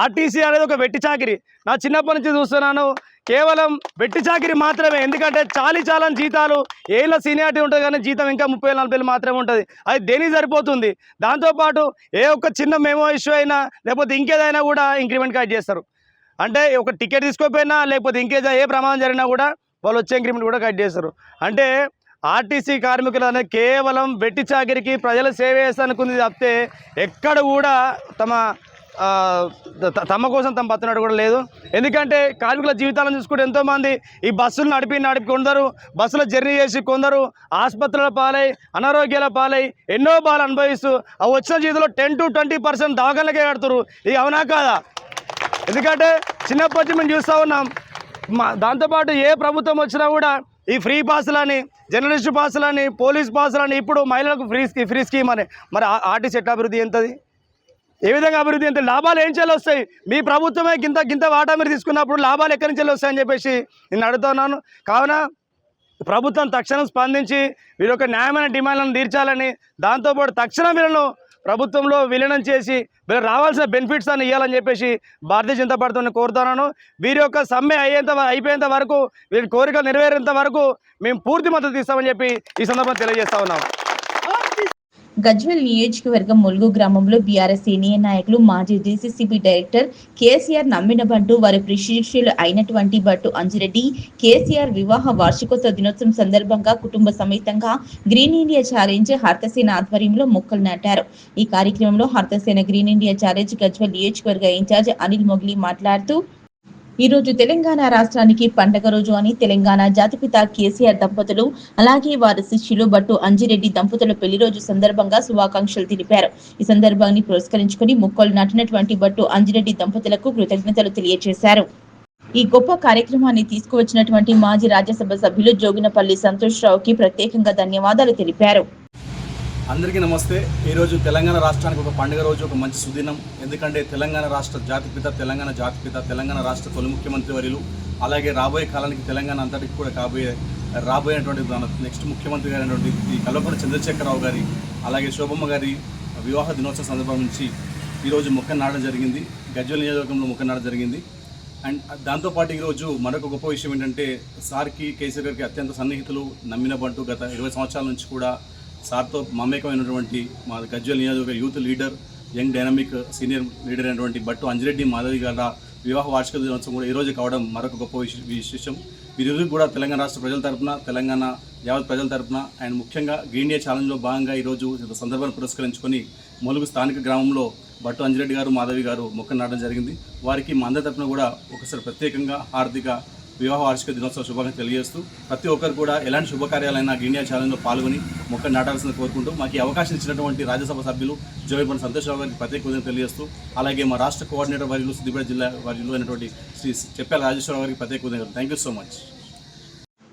ఆర్టీసీ అనేది ఒక వెట్టి చాకిరి. నా చిన్నప్పటి నుంచి చూస్తున్నాను, కేవలం వెట్టి చాకిరి మాత్రమే. ఎందుకంటే చాలని జీతాలు, ఏళ్ళ సీనియారిటీ ఉంటుంది కానీ జీతం ఇంకా 30-40 మాత్రమే ఉంటుంది. అది దేనికి సరిపోతుంది? దాంతోపాటు ఏ ఒక్క చిన్న మెమో ఇష్యూ అయినా లేకపోతే ఇంకేదైనా కూడా ఇంక్రిమెంట్ కట్ చేస్తారు. అంటే ఒక టికెట్ తీసుకోకపోయినా లేకపోతే ఏ ప్రమాదం జరిగినా కూడా వాళ్ళు వచ్చే ఇంక్రిమెంట్ కూడా కట్ చేస్తారు. అంటే ఆర్టీసీ కార్మికులు అనేది కేవలం వెట్టి చాకిరికి ప్రజల సేవ చేస్తానుకుంది తప్పితే ఎక్కడ కూడా తమ కోసం తమ బతున్నాడు కూడా లేదు. ఎందుకంటే కార్మికుల జీవితాలను చూసుకుంటే ఎంతోమంది ఈ బస్సులు నడిపి కొందరు బస్సులో జర్నీ చేసి, కొందరు ఆసుపత్రుల పాలై అనారోగ్యాల పాలై ఎన్నో బాధలు అనుభవిస్తూ ఆ వచ్చిన జీవితంలో 10-20% దవాఖానలకే కడుతున్నారు. ఇది అవునా కాదా? ఎందుకంటే చిన్నప్పటి నుంచి మేము చూస్తూ ఉన్నాం. దాంతోపాటు ఏ ప్రభుత్వం వచ్చినా కూడా ఈ ఫ్రీ పాసులని, జర్నలిస్ట్ పాసులని, పోలీస్ పాసులని, ఇప్పుడు మహిళలకు ఫ్రీ స్కీమ్ అని. మరి ఆర్టీసీ ఎట్లా అభివృద్ధి ఎంతది? ఏ విధంగా అభివృద్ధి ఎంత? లాభాలు ఏం చేయాలి వస్తాయి? మీ ప్రభుత్వమే గింత వాటా మీరు తీసుకున్నప్పుడు లాభాలు ఎక్కడి నుంచి వస్తాయని చెప్పేసి నేను అడుగుతున్నాను. కావున ప్రభుత్వం తక్షణం స్పందించి వీరి యొక్క న్యాయమైన డిమాండ్లను తీర్చాలని, దాంతోపాటు తక్షణం వీళ్ళను ప్రభుత్వంలో విలీనం చేసి వీళ్ళకి రావాల్సిన బెనిఫిట్స్ అని ఇవ్వాలని చెప్పేసి భారతీయ జనతా పార్టీని కోరుతున్నాను. వీరి యొక్క సమ్మె అయిపోయేంత వరకు, వీరి కోరికలు నెరవేరేంత వరకు మేము పూర్తి మద్దతు ఇస్తామని చెప్పి ఈ సందర్భంగా తెలియజేస్తా ఉన్నాం. గజ్వేల్ నియోజకవర్గం ములుగు గ్రామంలో బీఆర్ఎస్ సీనియర్ నాయకులు మాజీ డీసీసీబీ డైరెక్టర్ కేసీఆర్ నమ్మిన బంటు, వారి శిష్యులు అయినటువంటి భట్టు అంజిరెడ్డి కేసీఆర్ వివాహ వార్షికోత్సవ దినోత్సవం సందర్భంగా కుటుంబ సమేతంగా గ్రీన్ ఇండియా ఛాలెంజ్ హర్తసేన ఆధ్వర్యంలో మొక్కలు నాటారు. ఈ కార్యక్రమంలో హర్తసేన గ్రీన్ ఇండియా ఛాలెంజ్ గజ్వేల్ నియోజకవర్గ ఇన్ఛార్జ్ అనిల్ మొగ్లీ మాట్లాడుతూ, ఈ రోజు తెలంగాణ రాష్ట్రానికి పండగ రోజు అని తెలంగాణ జాతిపిత కేసీఆర్ దంపతులు అలాగే వారి శిష్యులు భట్టు అంజిరెడ్డి దంపతుల పెళ్లి రోజు సందర్భంగా శుభాకాంక్షలు తెలిపారు. ఈ సందర్భాన్ని పురస్కరించుకుని మొక్కలు నాటినటువంటి భట్టు అంజిరెడ్డి దంపతులకు కృతజ్ఞతలు తెలియజేశారు. ఈ గొప్ప కార్యక్రమాన్ని తీసుకువచ్చినటువంటి మాజీ రాజ్యసభ సభ్యులు జోగినపల్లి సంతోష్ రావుకి ప్రత్యేకంగా ధన్యవాదాలు తెలిపారు. అందరికీ నమస్తే. ఈరోజు తెలంగాణ రాష్ట్రానికి ఒక పండుగ రోజు, ఒక మంచి సుదినం. ఎందుకంటే తెలంగాణ రాష్ట్ర జాతిపిత, తెలంగాణ రాష్ట్ర తొలి ముఖ్యమంత్రి వర్యులు, అలాగే రాబోయే కాలానికి తెలంగాణ అంతటికి కూడా రాబోయేటువంటి నెక్స్ట్ ముఖ్యమంత్రి గారైనటువంటి ఈ కల్వకుంట్ల చంద్రశేఖరరావు గారి, అలాగే శోభమ్మ గారి వివాహ దినోత్సవం సందర్భం నుంచి ఈరోజు మొక్కలు నాటడం జరిగింది. గజ్వేల్ నియోజకవర్గంలో మొక్కలు నాటడం జరిగింది. అండ్ దాంతోపాటు ఈరోజు మరొక గొప్ప విషయం ఏంటంటే, సార్కి కేసీఆర్ గారికి అత్యంత సన్నిహితులు, నమ్మిన బంటు, గత 20 సంవత్సరాల నుంచి కూడా సార్తో మమేకమైనటువంటి మా గజ్వేల్ నియోజకవర్గ youth leader, young dynamic senior leader అయినటువంటి భట్టు అంజిరెడ్డి మాధవి గారి వివాహ వార్షిక దినోత్సవం కూడా ఈరోజు కావడం మరొక గొప్ప విశేషం. వీరిరువురు కూడా తెలంగాణ రాష్ట్ర ప్రజల తరపున, తెలంగాణ యావత్ ప్రజల తరపున అండ్ ముఖ్యంగా గ్రీన్ ఇండియా ఛాలెంజ్లో భాగంగా ఈరోజు సందర్భాన్ని పురస్కరించుకొని ములుగు స్థానిక గ్రామంలో భట్టు అంజిరెడ్డి గారు, మాధవి గారు మొక్కలు నాటడం జరిగింది. వారికి మా అందరి తరపున కూడా ఒకసారి ప్రత్యేకంగా హార్దిక వివాహ వార్షిక దినోత్సవ శుభాకాంక్షలు తెలియజేస్తూ, ప్రతి ఒక్కరు కూడా ఎలాంటి శుభకార్యాలైనా ఇండియా ఛాలెంజ్లో పాల్గొని మొక్కలు నాటాల్సింది కోరుకుంటూ, మాకు ఈ అవకాశం ఇచ్చినటువంటి రాజ్యసభ సభ్యులు జోగినపల్లి సంతోష్ రావు గారికి ప్రత్యేక ఉదయం తెలియజేస్తూ, అలాగే మా రాష్ట్ర కోఆర్డినేటర్ వర్యులు, సిద్దిపేట జిల్లా వర్యులు అయినటువంటి శ్రీ చెప్పాల రాజేశ్వరరావు గారికి ప్రత్యేక ఉదయం. Thank you so much.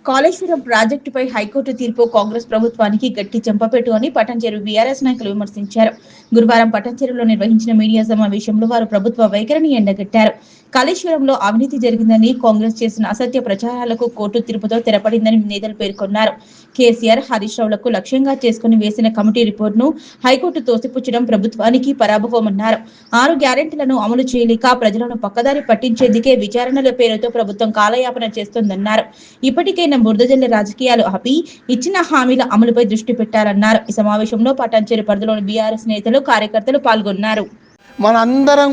Kaleshwaram ప్రాజెక్టుపై హైకోర్టు తీర్పు కాంగ్రెస్ ప్రభుత్వానికి గట్టి చెంపపెట్టు అని పటాన్చెరు బీఆర్ఎస్ నాయకులు విమర్శించారు. గురువారం పటాన్చెరులో నిర్వహించిన మీడియా సమావేశంలో వారు ప్రభుత్వ వైఖరిని ఎండగట్టారు. కాళేశ్వరంలో అవినీతి జరిగిందని, కాంగ్రెస్ చేసిన అసత్య ప్రచారాలకు కోర్టు తీర్పుతో తెరపడిందని నేతలు పేర్కొన్నారు. కేసీఆర్, హరీష్ రావులకు లక్ష్యంగా చేసుకుని వేసిన కమిటీ రిపోర్టును హైకోర్టు తోసిపుచ్చడం ప్రభుత్వానికి పరాభవమన్నారు. 6 గ్యారెంటీలను అమలు చేయలేక ప్రజలను పక్కదారి పట్టించేందుకే విచారణల పేరుతో ప్రభుత్వం కాలయాపన చేస్తోందన్నారు. ఇప్పటికైనా బురదజల్ల రాజకీయాలు ఆపి ఇచ్చిన హామీల అమలుపై దృష్టి పెట్టాలన్నారు. ఈ సమావేశంలో పటాన్చెరు పరిధిలోని బీఆర్ఎస్ నేతలు, కార్యకర్తలు పాల్గొన్నారు. మనందరం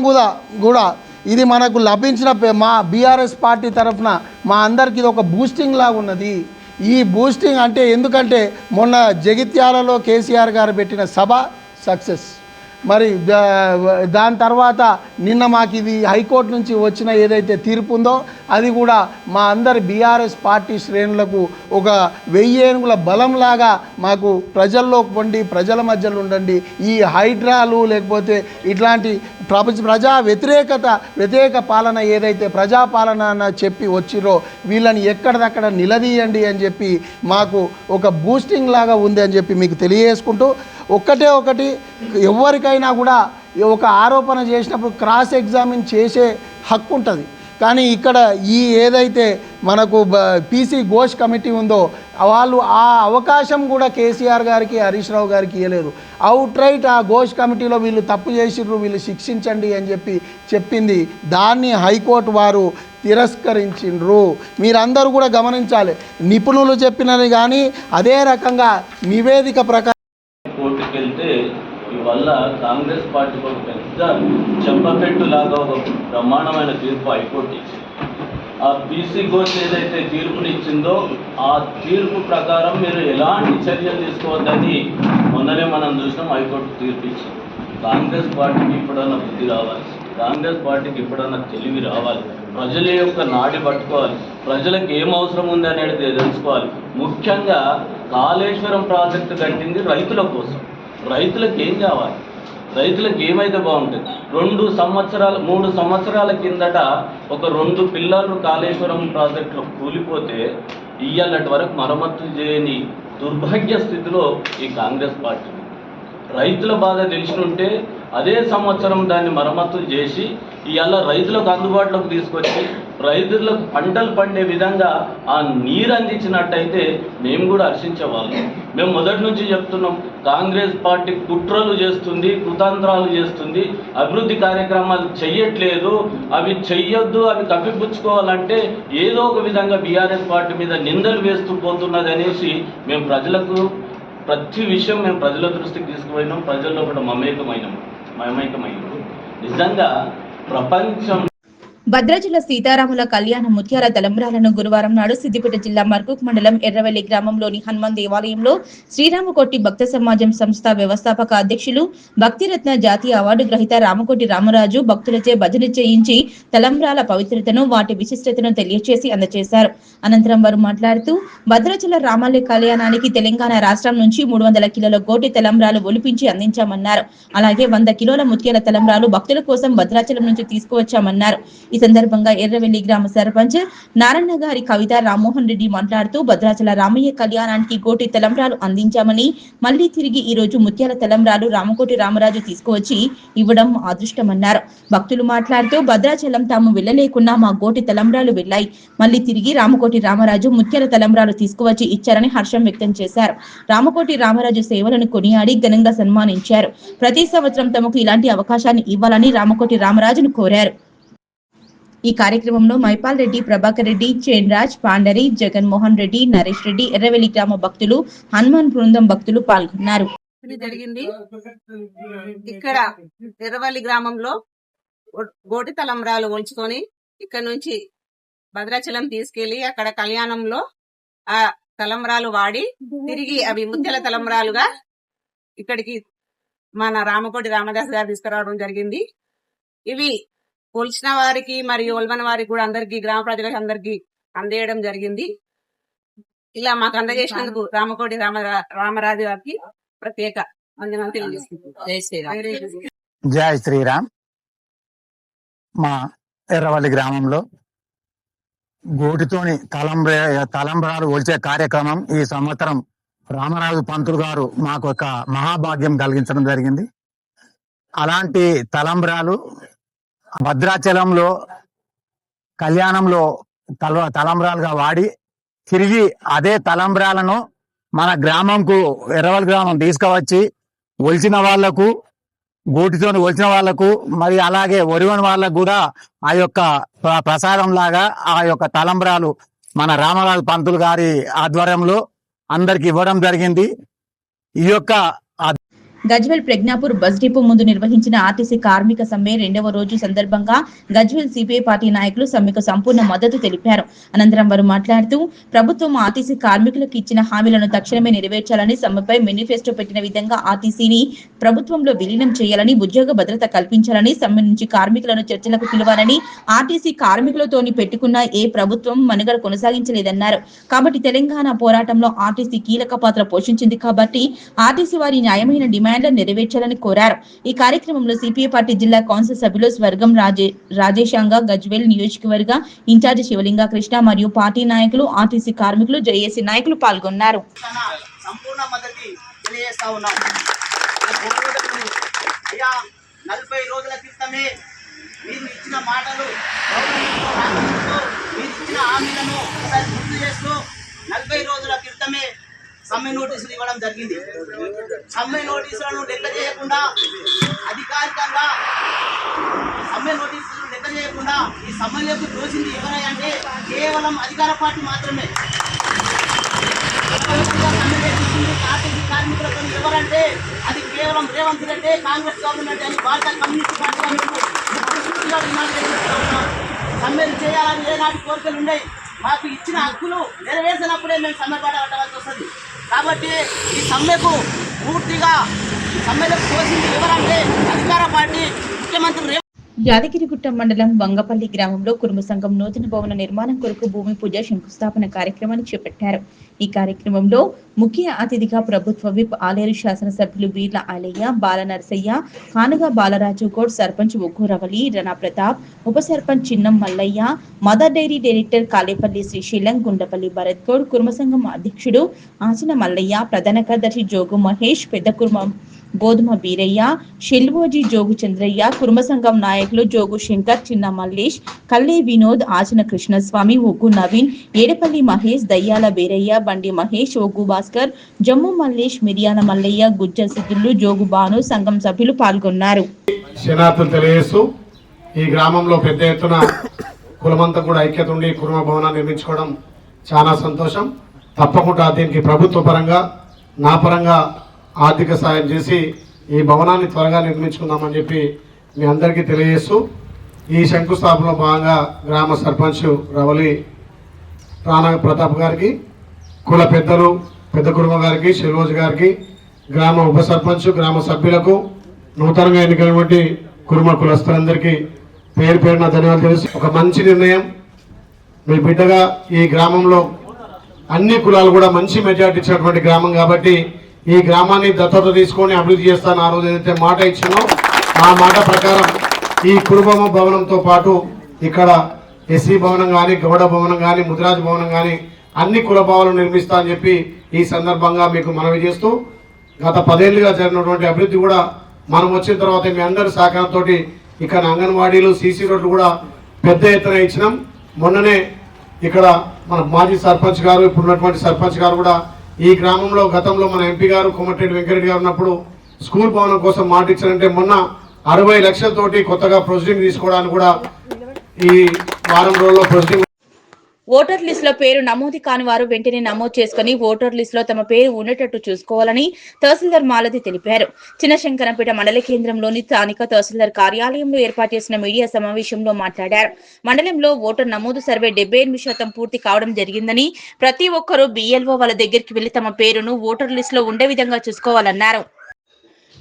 కూడా ఇది మనకు లభించిన మా బీఆర్ఎస్ పార్టీ తరఫున మా అందరికీ ఇది ఒక బూస్టింగ్ లాగా ఉన్నది. ఈ బూస్టింగ్ అంటే ఎందుకంటే మొన్న జగిత్యాలలో కేసీఆర్ గారు పెట్టిన సభ సక్సెస్, మరి దాని తర్వాత నిన్న మాకు ఇది హైకోర్టు నుంచి వచ్చిన ఏదైతే తీర్పు ఉందో అది కూడా మా అందరి బీఆర్ఎస్ పార్టీ శ్రేణులకు ఒక 1000 ఏనుగుల బలంలాగా మాకు ప్రజల్లో ఉండి ప్రజల మధ్యలో ఉండండి. ఈ హైడ్రాలు లేకపోతే ఇట్లాంటి ప్రజా వ్యతిరేక పాలన ఏదైతే ప్రజాపాలన అని చెప్పి వచ్చిరో వీళ్ళని ఎక్కడిదక్కడ నిలదీయండి అని చెప్పి మాకు ఒక బూస్టింగ్ లాగా ఉంది అని చెప్పి మీకు తెలియజేసుకుంటూ ఒకటి ఎవరికైనా కూడా ఒక ఆరోపణ చేసినప్పుడు క్రాస్ ఎగ్జామిన్ చేసే హక్కు ఉంటుంది. కానీ ఇక్కడ ఈ ఏదైతే మనకు పీసీ ఘోష్ కమిటీ ఉందో వాళ్ళు ఆ అవకాశం కూడా కేసీఆర్ గారికి హరీష్ రావు గారికి ఇవ్వలేదు. అవుట్ రైట్ ఆ ఘోష్ కమిటీలో వీళ్ళు తప్పు చేసిర్రు వీళ్ళు శిక్షించండి అని చెప్పి చెప్పింది. దాన్ని హైకోర్టు వారు తిరస్కరించిండ్రు. మీరందరూ కూడా గమనించాలి. నిపుణులు చెప్పినది కానీ అదే రకంగా నివేదిక ప్రకారం కోర్టుకు వెళ్తే ఇవల్ల కాంగ్రెస్ పార్టీకి ఒక పెద్ద చెంపపెట్టులాగా ఒక బ్రహ్మాండమైన తీర్పు హైకోర్టు ఇచ్చింది. ఆ పీసీ ఘోష్ ఏదైతే తీర్పునిచ్చిందో ఆ తీర్పు ప్రకారం మీరు ఎలాంటి చర్యలు తీసుకోవద్దని మొన్ననే మనం చూసినాం. హైకోర్టు తీర్పు ఇచ్చింది. కాంగ్రెస్ పార్టీకి ఇప్పుడన్నా బుద్ధి రావాలి, కాంగ్రెస్ పార్టీకి ఇప్పుడన్నా తెలివి రావాలి, ప్రజల యొక్క నాడి పట్టుకోవాలి, ప్రజలకు ఏం అవసరం ఉంది అనేది తెలుసుకోవాలి. ముఖ్యంగా కాళేశ్వరం ప్రాజెక్టు కట్టింది రైతుల కోసం. రైతులకు ఏం కావాలి, రైతులకు ఏమైతే బాగుంటుంది? 3 సంవత్సరాల కిందట ఒక 2 పిల్లర్లు కాళేశ్వరం ప్రాజెక్టులో కూలిపోతే ఇయ్యాలటి వరకు మరమ్మతులు చేయని దుర్భాగ్య స్థితిలో ఈ కాంగ్రెస్ పార్టీ. రైతుల బాధ తెలిసినుంటే అదే సంవత్సరం దాన్ని మరమ్మతులు చేసి ఇవాళ రైతులకు అందుబాటులోకి తీసుకొచ్చి రైతులకు పంటలు పండే విధంగా ఆ నీరు అందించినట్టయితే మేము కూడా హర్షించేవాళ్ళం. మేము మొదటి నుంచి చెప్తున్నాం, కాంగ్రెస్ పార్టీ కుట్రలు చేస్తుంది, కుతంత్రాలు చేస్తుంది, అభివృద్ధి కార్యక్రమాలు చెయ్యట్లేదు, అవి చెయ్యొద్దు, అవి కప్పిపుచ్చుకోవాలంటే ఏదో ఒక విధంగా బీఆర్ఎస్ పార్టీ మీద నిందలు వేస్తూ పోతున్నది అనేసి మేము ప్రజలకు ప్రతి విషయం మేము ప్రజల దృష్టికి తీసుకుపోయినాం. ప్రజల్లో కూడా మమేకమైనాము. నిజంగా ప్రపంచం. భద్రాచల సీతారాముల కళ్యాణ ముత్యాల తలంబ్రాలను గురువారం నాడు సిద్దిపేట జిల్లా మర్కూక్ మండలం ఎర్రవెల్లి గ్రామంలోని హనుమాన్ దేవాలయంలో శ్రీరామకోటి భక్త సమాజం సంస్థ వ్యవస్థాపక అధ్యక్షులు భక్తిరత్న జాతీయ అవార్డు గ్రహీత రామకోటి రామరాజు భక్తులచే భజన చేయించి తలంబ్రాల పవిత్రతను వాటి విశిష్టతను తెలియజేసి అందజేశారు. అనంతరం వారు మాట్లాడుతూ భద్రాచల రామాలయ కళ్యాణానికి తెలంగాణ రాష్ట్రం నుంచి 300 కిలోల గోటి తలంబ్రాలు ఒలిపించి అందించామన్నారు. అలాగే 100 కిలోల ముత్యాల తలంబ్రాలు భక్తుల కోసం భద్రాచలం నుంచి తీసుకువచ్చామన్నారు. ఈ సందర్భంగా ఎర్రవెల్లి గ్రామ సర్పంచ్ నారాయణ గారి కవిత రామ్మోహన్ రెడ్డి మాట్లాడుతూ భద్రాచల రామయ్య కళ్యాణానికి గోటి తలంబ్రాలు అందించామని, మళ్లీ తిరిగి ఈ రోజు ముత్యాల తలంబ్రాలు రామకోటి రామరాజు తీసుకువచ్చి ఇవ్వడం అదృష్టమన్నారు. భక్తులు మాట్లాడుతూ భద్రాచలం తాము వెళ్లలేకున్నా మా గోటి తలంబ్రాలు వెళ్లాయి, మళ్లీ తిరిగి రామకోటి రామరాజు ముత్యాల తలంబ్రాలు తీసుకువచ్చి ఇచ్చారని హర్షం వ్యక్తం చేశారు. రామకోటి రామరాజు సేవలను కొనియాడి ఘనంగా సన్మానించారు. ప్రతి సంవత్సరం తమకు ఇలాంటి అవకాశాన్ని ఇవ్వాలని రామకోటి రామరాజును కోరారు. ఈ కార్యక్రమంలో మైపాల్ రెడ్డి, ప్రభాకర్ రెడ్డి, చేన్రాజ్, పాండరి, జగన్మోహన్ రెడ్డి, నరేష్ రెడ్డి, ఎర్రవెల్లి గ్రామ భక్తులు, హనుమాన్ బృందం భక్తులు పాల్గొన్నారు. జరిగింది. ఇక్కడ ఎర్రవల్లి గ్రామంలో గోటి తలంబ్రాలు ఉంచుకొని ఇక్కడ నుంచి భద్రాచలం తీసుకెళ్లి అక్కడ కళ్యాణంలో ఆ తలంబ్రాలు వాడి తిరిగి అవి ముత్యాల తలంబ్రాలుగా ఇక్కడికి మన రామకోటి రామదాస్ గారు తీసుకురావడం జరిగింది. ఇవి కొలిచిన వారికి మరియు ఒల్వన వారికి కూడా అందరికి గ్రామ ప్రజలకు అందరికి అందేయడం జరిగింది. ఇలా మాకు అందజేసినందుకు రామకోటి రామరాజు గారికి ప్రత్యేక వందనాలు తెలియజేస్తున్నాం. జై శ్రీరామ్. జై శ్రీరామ్. మా ఎర్రవల్లి గ్రామంలో గోటితోని తలంబ్రాలు ఒలిచే కార్యక్రమం ఈ సంవత్సరం రామరాజు పంతులు గారు మాకు ఒక మహాభాగ్యం కలిగించడం జరిగింది. అలాంటి తలంబ్రాలు భద్రాచలంలో కళ్యాణంలో తలంబ్రాలుగా వాడి తిరిగి అదే తలంబ్రాలను మన గ్రామంకు ఎర్రవల్లి గ్రామం తీసుకువచ్చి ఒలిచిన వాళ్లకు, గోటితోని ఒలిచిన వాళ్లకు, మరి అలాగే ఒరివని వాళ్ళకు కూడా ఆ యొక్క ప్రసాదం లాగా ఆ యొక్క తలంబ్రాలు మన రామరాజు పంతులు గారి ఆధ్వర్యంలో అందరికి ఇవ్వడం జరిగింది. ఈ యొక్క గజ్వేల్ ప్రజ్ఞాపూర్ బస్ డిపో ముందు నిర్వహించిన ఆర్టీసీ కార్మిక సమ్మె 2వ రోజు సందర్భంగా గజ్వేల్ సిపిఐ పార్టీ నాయకులు సమ్మెకు సంపూర్ణ మద్దతు తెలిపారు. అనంతరం వారు మాట్లాడుతూ ప్రభుత్వం ఆర్టీసీ కార్మికులకు ఇచ్చిన హామీలను తక్షణమే నెరవేర్చాలని, సమ్మెపై మేనిఫెస్టో పెట్టిన విధంగా ఆర్టీసీని ప్రభుత్వంలో విలీనం చేయాలని, ఉద్యోగ భద్రత కల్పించాలని, సమ్మె నుంచి కార్మికులను చర్చలకు పిలవాలని, ఆర్టీసీ కార్మికులతోని పెట్టుకున్న ఏ ప్రభుత్వం మనుగడ కొనసాగించలేదన్నారు. కాబట్టి తెలంగాణ పోరాటంలో ఆర్టీసీ కీలక పాత్ర పోషించింది కాబట్టి ఆర్టీసీ వారి న్యాయమైన డిమాండ్లను నెరవేర్చాలని కోరారు. ఈ కార్యక్రమంలో సిపిఐ పార్టీ జిల్లా కౌన్సిల్ సభ్యులు స్వర్గం రాజేశాంగ, గజ్వేల్ నియోజకవర్గ ఇన్ఛార్జి శివలింగ కృష్ణ మరియు పార్టీ నాయకులు, ఆర్టీసీ కార్మికులు, జేఏసీ నాయకులు పాల్గొన్నారు. సంపూర్ణ మద్దతు తెలియజేస్తా ఉన్నాం. 40 రోజుల క్రితమే మీరు ఇచ్చిన మాటలు, మీరు ఇచ్చిన హామీలను ఒకసారి గుర్తు చేస్తూ 40 రోజుల క్రితమే సమ్మె నోటీసులు ఇవ్వడం జరిగింది. సమ్మె నోటీసులను లెక్క చేయకుండా అధికారికంగా సమ్మె నోటీసులను లెక్క చేయకుండా ఈ సమ్మెలోకి తోసింది ఎవరంటే కేవలం అధికార పార్టీ మాత్రమే. ఆర్టీసీ కార్మికులతో ఎవరంటే అది కేవలం రేవంత్ రెడ్డి, కాంగ్రెస్ గవర్నమెంట్ అని భారత కమ్యూనిస్ట్ పార్టీ సమ్మెలు చేయాలని ఏనాటి కోరికలు ఉన్నాయి. మాకు ఇచ్చిన హక్కులు నెరవేర్చినప్పుడే మేము సమ్మె పడవలసి వస్తుంది. కాబట్టి ఈ సమ్మెకు పూర్తిగా సమ్మెలకు పోసింది ఎవరంటే అధికార పార్టీ, ముఖ్యమంత్రి. యాదగిరిగుట్ట మండలం వంగపల్లి గ్రామంలో కుటుంబ సంఘం నూతన భవన నిర్మాణం కొరకు భూమి పూజ శంకుస్థాపన కార్యక్రమాన్ని చేపట్టారు. ఈ కార్యక్రమంలో ముఖ్య అతిథిగా ప్రభుత్వ విప్ ఆలేరు శాసనసభ్యులు బీర్ల ఆలయ్య, బాల నరసయ్య, కానుగా బాలరాజు గౌడ్, సర్పంచ్ ఒగ్గూరవలి, రణా ప్రతాప్, ఉప sarpanch Chinnam Mallaiah, Mother Dairy director Kalepalli Srisailam, Gundapalli Bharath Goud, Kurma సంఘం అధ్యక్షుడు ఆచిన మల్లయ్య, ప్రధాన కార్యదర్శి జోగు మహేష్, పెద్ద కుర్మ గోధుమ బీరయ్య, షెల్వోజీ జోగు చంద్రయ్య, కుర్మ సంఘం నాయకులు జోగు శంకర్, చిన్న మల్లేష్, కల్లే వినోద్, ఆచన కృష్ణస్వామి, ఒగ్గు నవీన్, ఏడపల్లి మహేష్, దయ్యాల బీరయ్య, బండి మహేష్, ఒగ్గు భాస్కర్, జమ్ము మల్లేష్, మిరియాల మల్లయ్య, గుజ్జ సిద్ధులు, జోగు బాను సంఘం సభ్యులు పాల్గొన్నారు. శనార్థులు తెలియజేస్తూ ఈ గ్రామంలో పెద్ద ఎత్తున కులమంతా కూడా ఐక్యత ఉండి కుర్మ భవనాన్ని నిర్మించుకోవడం చాలా సంతోషం. తప్పకుండా దీనికి ప్రభుత్వ పరంగా, నా పరంగా ఆర్థిక సాయం చేసి ఈ భవనాన్ని త్వరగా నిర్మించుకుందామని చెప్పి మీ అందరికీ తెలియజేస్తూ ఈ శంకుస్థాపనలో భాగంగా గ్రామ సర్పంచ్ రవలి రాణా ప్రతాప్ గారికి, కుల పెద్దలు పెద్ద కుర్మ గారికి, షెల్వోజ్ గారికి, గ్రామ ఉప సర్పంచ్, గ్రామ సభ్యులకు, నూతనంగా ఎన్నికైనటువంటి కుర్మ కులస్తులందరికీ పేరు పేరున ధన్యవాదాలు తెలిసి ఒక మంచి నిర్ణయం. మీ బిడ్డగా ఈ గ్రామంలో అన్ని కులాలు కూడా మంచి మెజార్టీ ఇచ్చినటువంటి గ్రామం కాబట్టి ఈ గ్రామాన్ని దత్తత తీసుకొని అభివృద్ధి చేస్తాను ఆ రోజు ఏదైతే మాట ఇచ్చినో ఆ మాట ప్రకారం ఈ కుటుంబ భవనంతో పాటు ఇక్కడ ఎస్సీ భవనం కానీ, గౌడ భవనం కానీ, ముదిరాజ్ భవనం కానీ అన్ని కుల భవనాలు నిర్మిస్తా అని చెప్పి ఈ సందర్భంగా మీకు మనవి చేస్తూ గత 10 ఏళ్ళుగా జరిగినటువంటి అభివృద్ధి కూడా మనం వచ్చిన తర్వాత మీ అందరి సహకారంతో ఇక్కడ అంగన్వాడీలు, సీసీ రోడ్లు కూడా పెద్ద ఎత్తున ఇచ్చినాం. మొన్ననే ఇక్కడ మన మాజీ సర్పంచ్ గారు, ఇప్పుడున్నటువంటి సర్పంచ్ గారు కూడా ఈ గ్రామంలో గతంలో మన ఎంపీ గారు కోమటిరెడ్డి వెంకరెడ్డి గారు ఉన్నప్పుడు స్కూల్ భవనం కోసం మాట ఇచ్చారంటే మొన్న 60 లక్షలతోటి కొత్తగా ప్రొసీడింగ్ తీసుకోవడానికి కూడా ఈ వారం రోజుల్లో ప్రొసీడింగ్. ఓటర్ లిస్ట్ లో పేరు నమోదు కాని వారు వెంటనే నమోదు చేసుకుని ఓటర్ లిస్ట్ లో తమ పేరు ఉండేటట్టు చూసుకోవాలని తహసీల్దార్ మాలతి తెలిపారు. చిన్నశంకరంపేట మండల కేంద్రంలోని స్థానిక తహసీల్దార్ కార్యాలయంలో ఏర్పాటు చేసిన మీడియా సమావేశంలో మాట్లాడారు. మండలంలో ఓటర్ నమోదు సర్వే 78% పూర్తి కావడం జరిగిందని, ప్రతి ఒక్కరూ BLO వాళ్ళ దగ్గరికి వెళ్లి తమ పేరును ఓటర్ లిస్ట్ లో ఉండే విధంగా చూసుకోవాలన్నారు.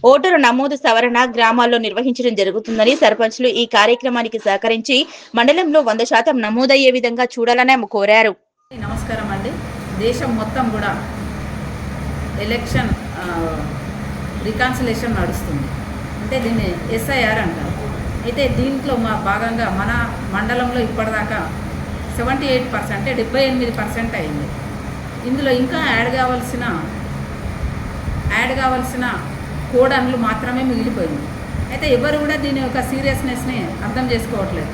ఓటరు నమోదు సవరణ గ్రామాల్లో నిర్వహించడం జరుగుతుందని, సర్పంచ్లు ఈ కార్యక్రమానికి సహకరించి మండలంలో 100% నమోదయ్యే విధంగా చూడాలని ఆమె కోరారు. నమస్కారం అండి. దేశం మొత్తం కూడా ఎలక్షన్ రికాన్సిలేషన్ నడుస్తుంది. అంటే దీన్ని SIR అంటారు. అయితే దీంట్లో భాగంగా మన మండలంలో ఇప్పటిదాకా 78% అంటే 78% అయింది. ఇందులో ఇంకా యాడ్ కావాల్సిన కోడన్లు మాత్రమే మిగిలిపోయింది. అయితే ఎవరు కూడా దీని యొక్క సీరియస్నెస్ని అర్థం చేసుకోవట్లేదు.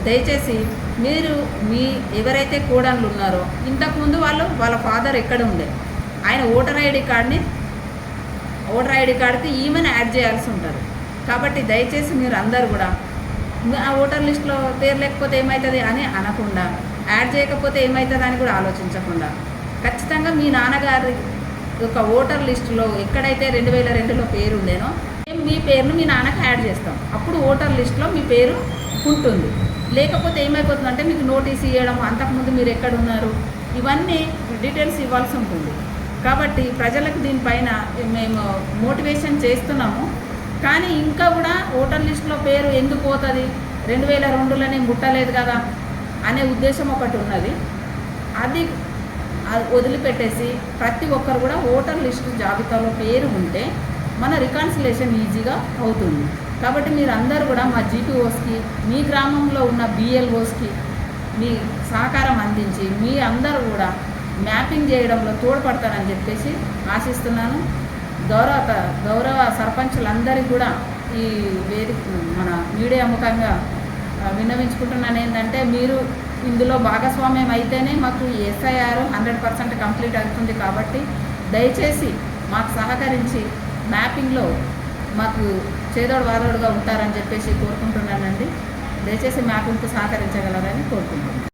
దయచేసి మీరు ఎవరైతే కోడన్లు ఉన్నారో ఇంతకుముందు వాళ్ళ ఫాదర్ ఎక్కడ ఉండే ఆయన ఓటర్ ఐడి కార్డుకి ఈమెను యాడ్ చేయాల్సి ఉంటుంది. కాబట్టి దయచేసి మీరు అందరూ కూడా ఆ ఓటర్ లిస్టులో పేరు లేకపోతే ఏమవుతుంది అని అనకుండా, యాడ్ చేయకపోతే ఏమవుతుంది అని కూడా ఆలోచించకుండా ఖచ్చితంగా మీ నాన్నగారి ఒక ఓటర్ లిస్టులో ఎక్కడైతే 2002లో పేరు ఉండేనో మీ పేరును మీ నాన్నకి యాడ్ చేస్తాం. అప్పుడు ఓటర్ లిస్టులో మీ పేరు ఉంటుంది. లేకపోతే ఏమైపోతుందంటే మీకు నోటీస్ ఇవ్వడం, అంతకుముందు మీరు ఎక్కడున్నారు, ఇవన్నీ డీటెయిల్స్ ఇవ్వాల్సి ఉంటుంది. కాబట్టి ప్రజలకు దీనిపైన మేము మోటివేషన్ చేస్తున్నాము. కానీ ఇంకా కూడా ఓటర్ లిస్టులో పేరు ఎందుకు పోతుంది, 2002లోనే ముట్టలేదు కదా అనే ఉద్దేశం ఒకటి ఉన్నది. అది వదిలిపెట్టేసి ప్రతి ఒక్కరు కూడా ఓటర్ లిస్టు జాబితాలో పేరు ఉంటే మన రికాన్సిలేషన్ ఈజీగా అవుతుంది. కాబట్టి మీరు అందరూ కూడా మా జీపీఓస్కి, మీ గ్రామంలో ఉన్న బిఎల్ఓస్కి మీ సహకారం అందించి మీ అందరూ కూడా మ్యాపింగ్ చేయడంలో తోడ్పడతారని చెప్పేసి ఆశిస్తున్నాను. గౌరవ సర్పంచులందరికీ కూడా ఈ వేదిక మన మీడియా ముఖంగా విన్నవించుకుంటున్నాను ఏంటంటే, మీరు ఇందులో భాగస్వామ్యం అయితేనే మాకు ఎస్ఐఆర్ 100% కంప్లీట్ అవుతుంది. కాబట్టి దయచేసి మాకు సహకరించి మ్యాపింగ్లో మాకు చేదోడు వాదోడుగా ఉంటారని చెప్పేసి కోరుకుంటున్నానండి. దయచేసి మ్యాపింగ్కు సహకరించగలరని కోరుకుంటున్నాను.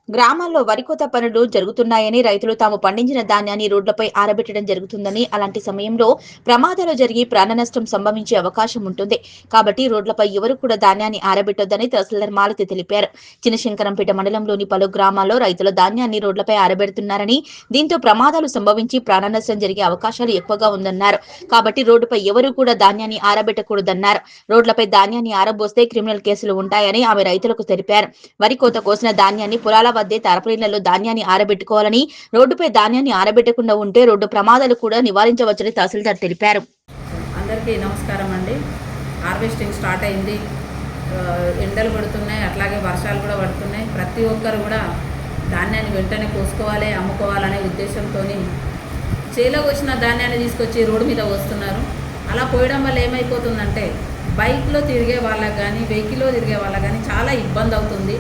గ్రామాల్లో వరికోత పనులు జరుగుతున్నాయని, రైతులు తాము పండించిన ధాన్యాన్ని రోడ్లపై ఆరబెట్టడం జరుగుతుందని, అలాంటి సమయంలో ప్రమాదాలు జరిగి ప్రాణ నష్టం సంభవించే అవకాశం ఉంటుంది. కాబట్టి రోడ్లపై ఎవరు కూడా ధాన్యాన్ని ఆరబెట్టొద్దని తహసీల్దార్ మాలతి తెలిపారు. చినశంకరంపేట మండలంలోని పలు గ్రామాల్లో రైతులు ధాన్యాన్ని రోడ్లపై ఆరబెడుతున్నారని, దీంతో ప్రమాదాలు సంభవించి ప్రాణ నష్టం జరిగే అవకాశాలు ఎక్కువగా ఉందన్నారు. కాబట్టి రోడ్డుపై ఎవరు కూడా ధాన్యాన్ని ఆరబెట్టకూడదన్నారు. రోడ్లపై ధాన్యాన్ని ఆరబోస్తే క్రిమినల్ కేసులు ఉంటాయని ఆమె రైతులకు తెలిపారు. వరి కోత కోసిన ధాన్యాన్ని పొలాల వద్దే తారపలీలలో ధాన్యాన్ని ఆరబెట్టుకోవాలని, రోడ్డుపై ధాన్యాన్ని ఆరబెట్టకుండా ఉంటే రోడ్డు ప్రమాదాలు కూడా నివారించవచ్చని తహసీల్దార్ తెలిపారు. అందరికీ నమస్కారం అండి. హార్వెస్టింగ్ స్టార్ట్ అయింది. ఎండలు పడుతున్నాయి, అట్లాగే వర్షాలు కూడా పడుతున్నాయి. ప్రతి ఒక్కరు కూడా ధాన్యాన్ని వెంటనే కోసుకోవాలి, అమ్ముకోవాలనే ఉద్దేశంతో చేలో వచ్చిన ధాన్యాన్ని తీసుకొచ్చి రోడ్డు మీద వస్తున్నారు. అలా పోయడం వల్ల ఏమైపోతుందంటే బైక్లో తిరిగే వాళ్ళకి కానీ, వెహికల్లో తిరిగే వాళ్ళకి కానీ చాలా ఇబ్బంది అవుతుంది.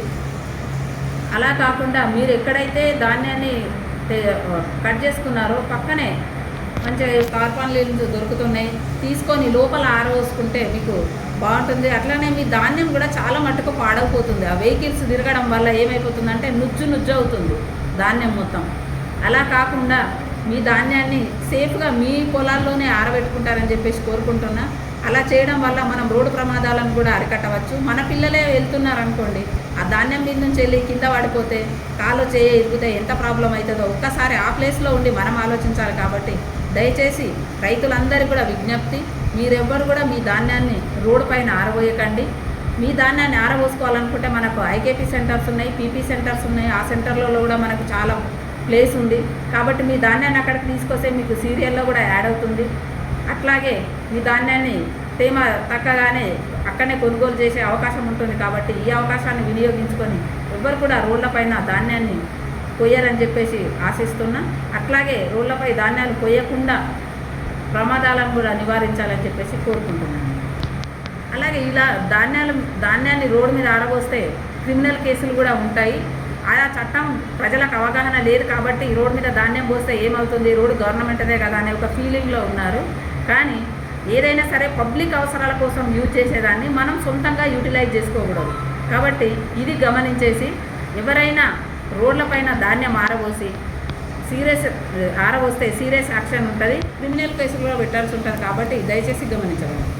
అలా కాకుండా మీరు ఎక్కడైతే ధాన్యాన్ని కట్ చేసుకున్నారో పక్కనే మంచిగా తార్పాన్లు దొరుకుతున్నాయి, తీసుకొని లోపల ఆరవేసుకుంటే మీకు బాగుంటుంది. అట్లనే మీ ధాన్యం కూడా చాలా మట్టుకు పాడైపోతుంది. ఆ వెహికల్స్ తిరగడం వల్ల ఏమైపోతుందంటే నుజ్జు అవుతుంది ధాన్యం మొత్తం. అలా కాకుండా మీ ధాన్యాన్ని సేఫ్గా మీ పొలాల్లోనే ఆరబెట్టుకుంటారని చెప్పేసి కోరుకుంటున్నా. అలా చేయడం వల్ల మనం రోడ్డు ప్రమాదాలను కూడా అరికట్టవచ్చు. మన పిల్లలే వెళ్తున్నారు అనుకోండి, ఆ ధాన్యం మీద నుంచి వెళ్ళి కింద పడిపోతే కాలు చేయ ఇరిగితే ఎంత ప్రాబ్లం అవుతుందో ఒక్కసారి ఆ ప్లేస్లో ఉండి మనం ఆలోచించాలి. కాబట్టి దయచేసి రైతులందరికీ కూడా విజ్ఞప్తి, మీరెవ్వరు కూడా మీ ధాన్యాన్ని రోడ్డు పైన ఆరబోయకండి. మీ ధాన్యాన్ని ఆరబోసుకోవాలనుకుంటే మనకు ఐకేపీ సెంటర్స్ ఉన్నాయి, పీపీ సెంటర్స్ ఉన్నాయి. ఆ సెంటర్లలో కూడా మనకు చాలా ప్లేస్ ఉంది. కాబట్టి మీ ధాన్యాన్ని అక్కడికి తీసుకొస్తే మీకు సీరియల్లో కూడా యాడ్ అవుతుంది. అట్లాగే మీ ధాన్యాన్ని తేమ తగ్గగానే అక్కడనే కొనుగోలు చేసే అవకాశం ఉంటుంది. కాబట్టి ఈ అవకాశాన్ని వినియోగించుకొని ఎవ్వరు కూడా రోడ్లపైన ధాన్యాన్ని కొయ్యారని చెప్పేసి ఆశిస్తున్నా. అట్లాగే రోడ్లపై ధాన్యాలు కొయ్యకుండా ప్రమాదాలను కూడా నివారించాలని చెప్పేసి కోరుకుంటున్నాను. అలాగే ఇలా ధాన్యాన్ని రోడ్డు మీద ఆరబోస్తే క్రిమినల్ కేసులు కూడా ఉంటాయి. ఆయా చట్టం ప్రజలకు అవగాహన లేదు. కాబట్టి రోడ్డు మీద ధాన్యం పోస్తే ఏమవుతుంది, రోడ్డు గవర్నమెంట్దే కదా అనే ఒక ఫీలింగ్లో ఉన్నారు. కానీ ఏదైనా సరే పబ్లిక్ అవసరాల కోసం యూజ్ చేసేదాన్ని మనం సొంతంగా యూటిలైజ్ చేసుకోకూడదు. కాబట్టి ఇది గమనించేసి ఎవరైనా రోడ్లపైన ధాన్యం ఆరబోస్తే సీరియస్ యాక్షన్ ఉంటుంది, క్రిమినల్ కేసులు కూడా పెట్టాల్సి ఉంటుంది. కాబట్టి దయచేసి గమనించగలరు.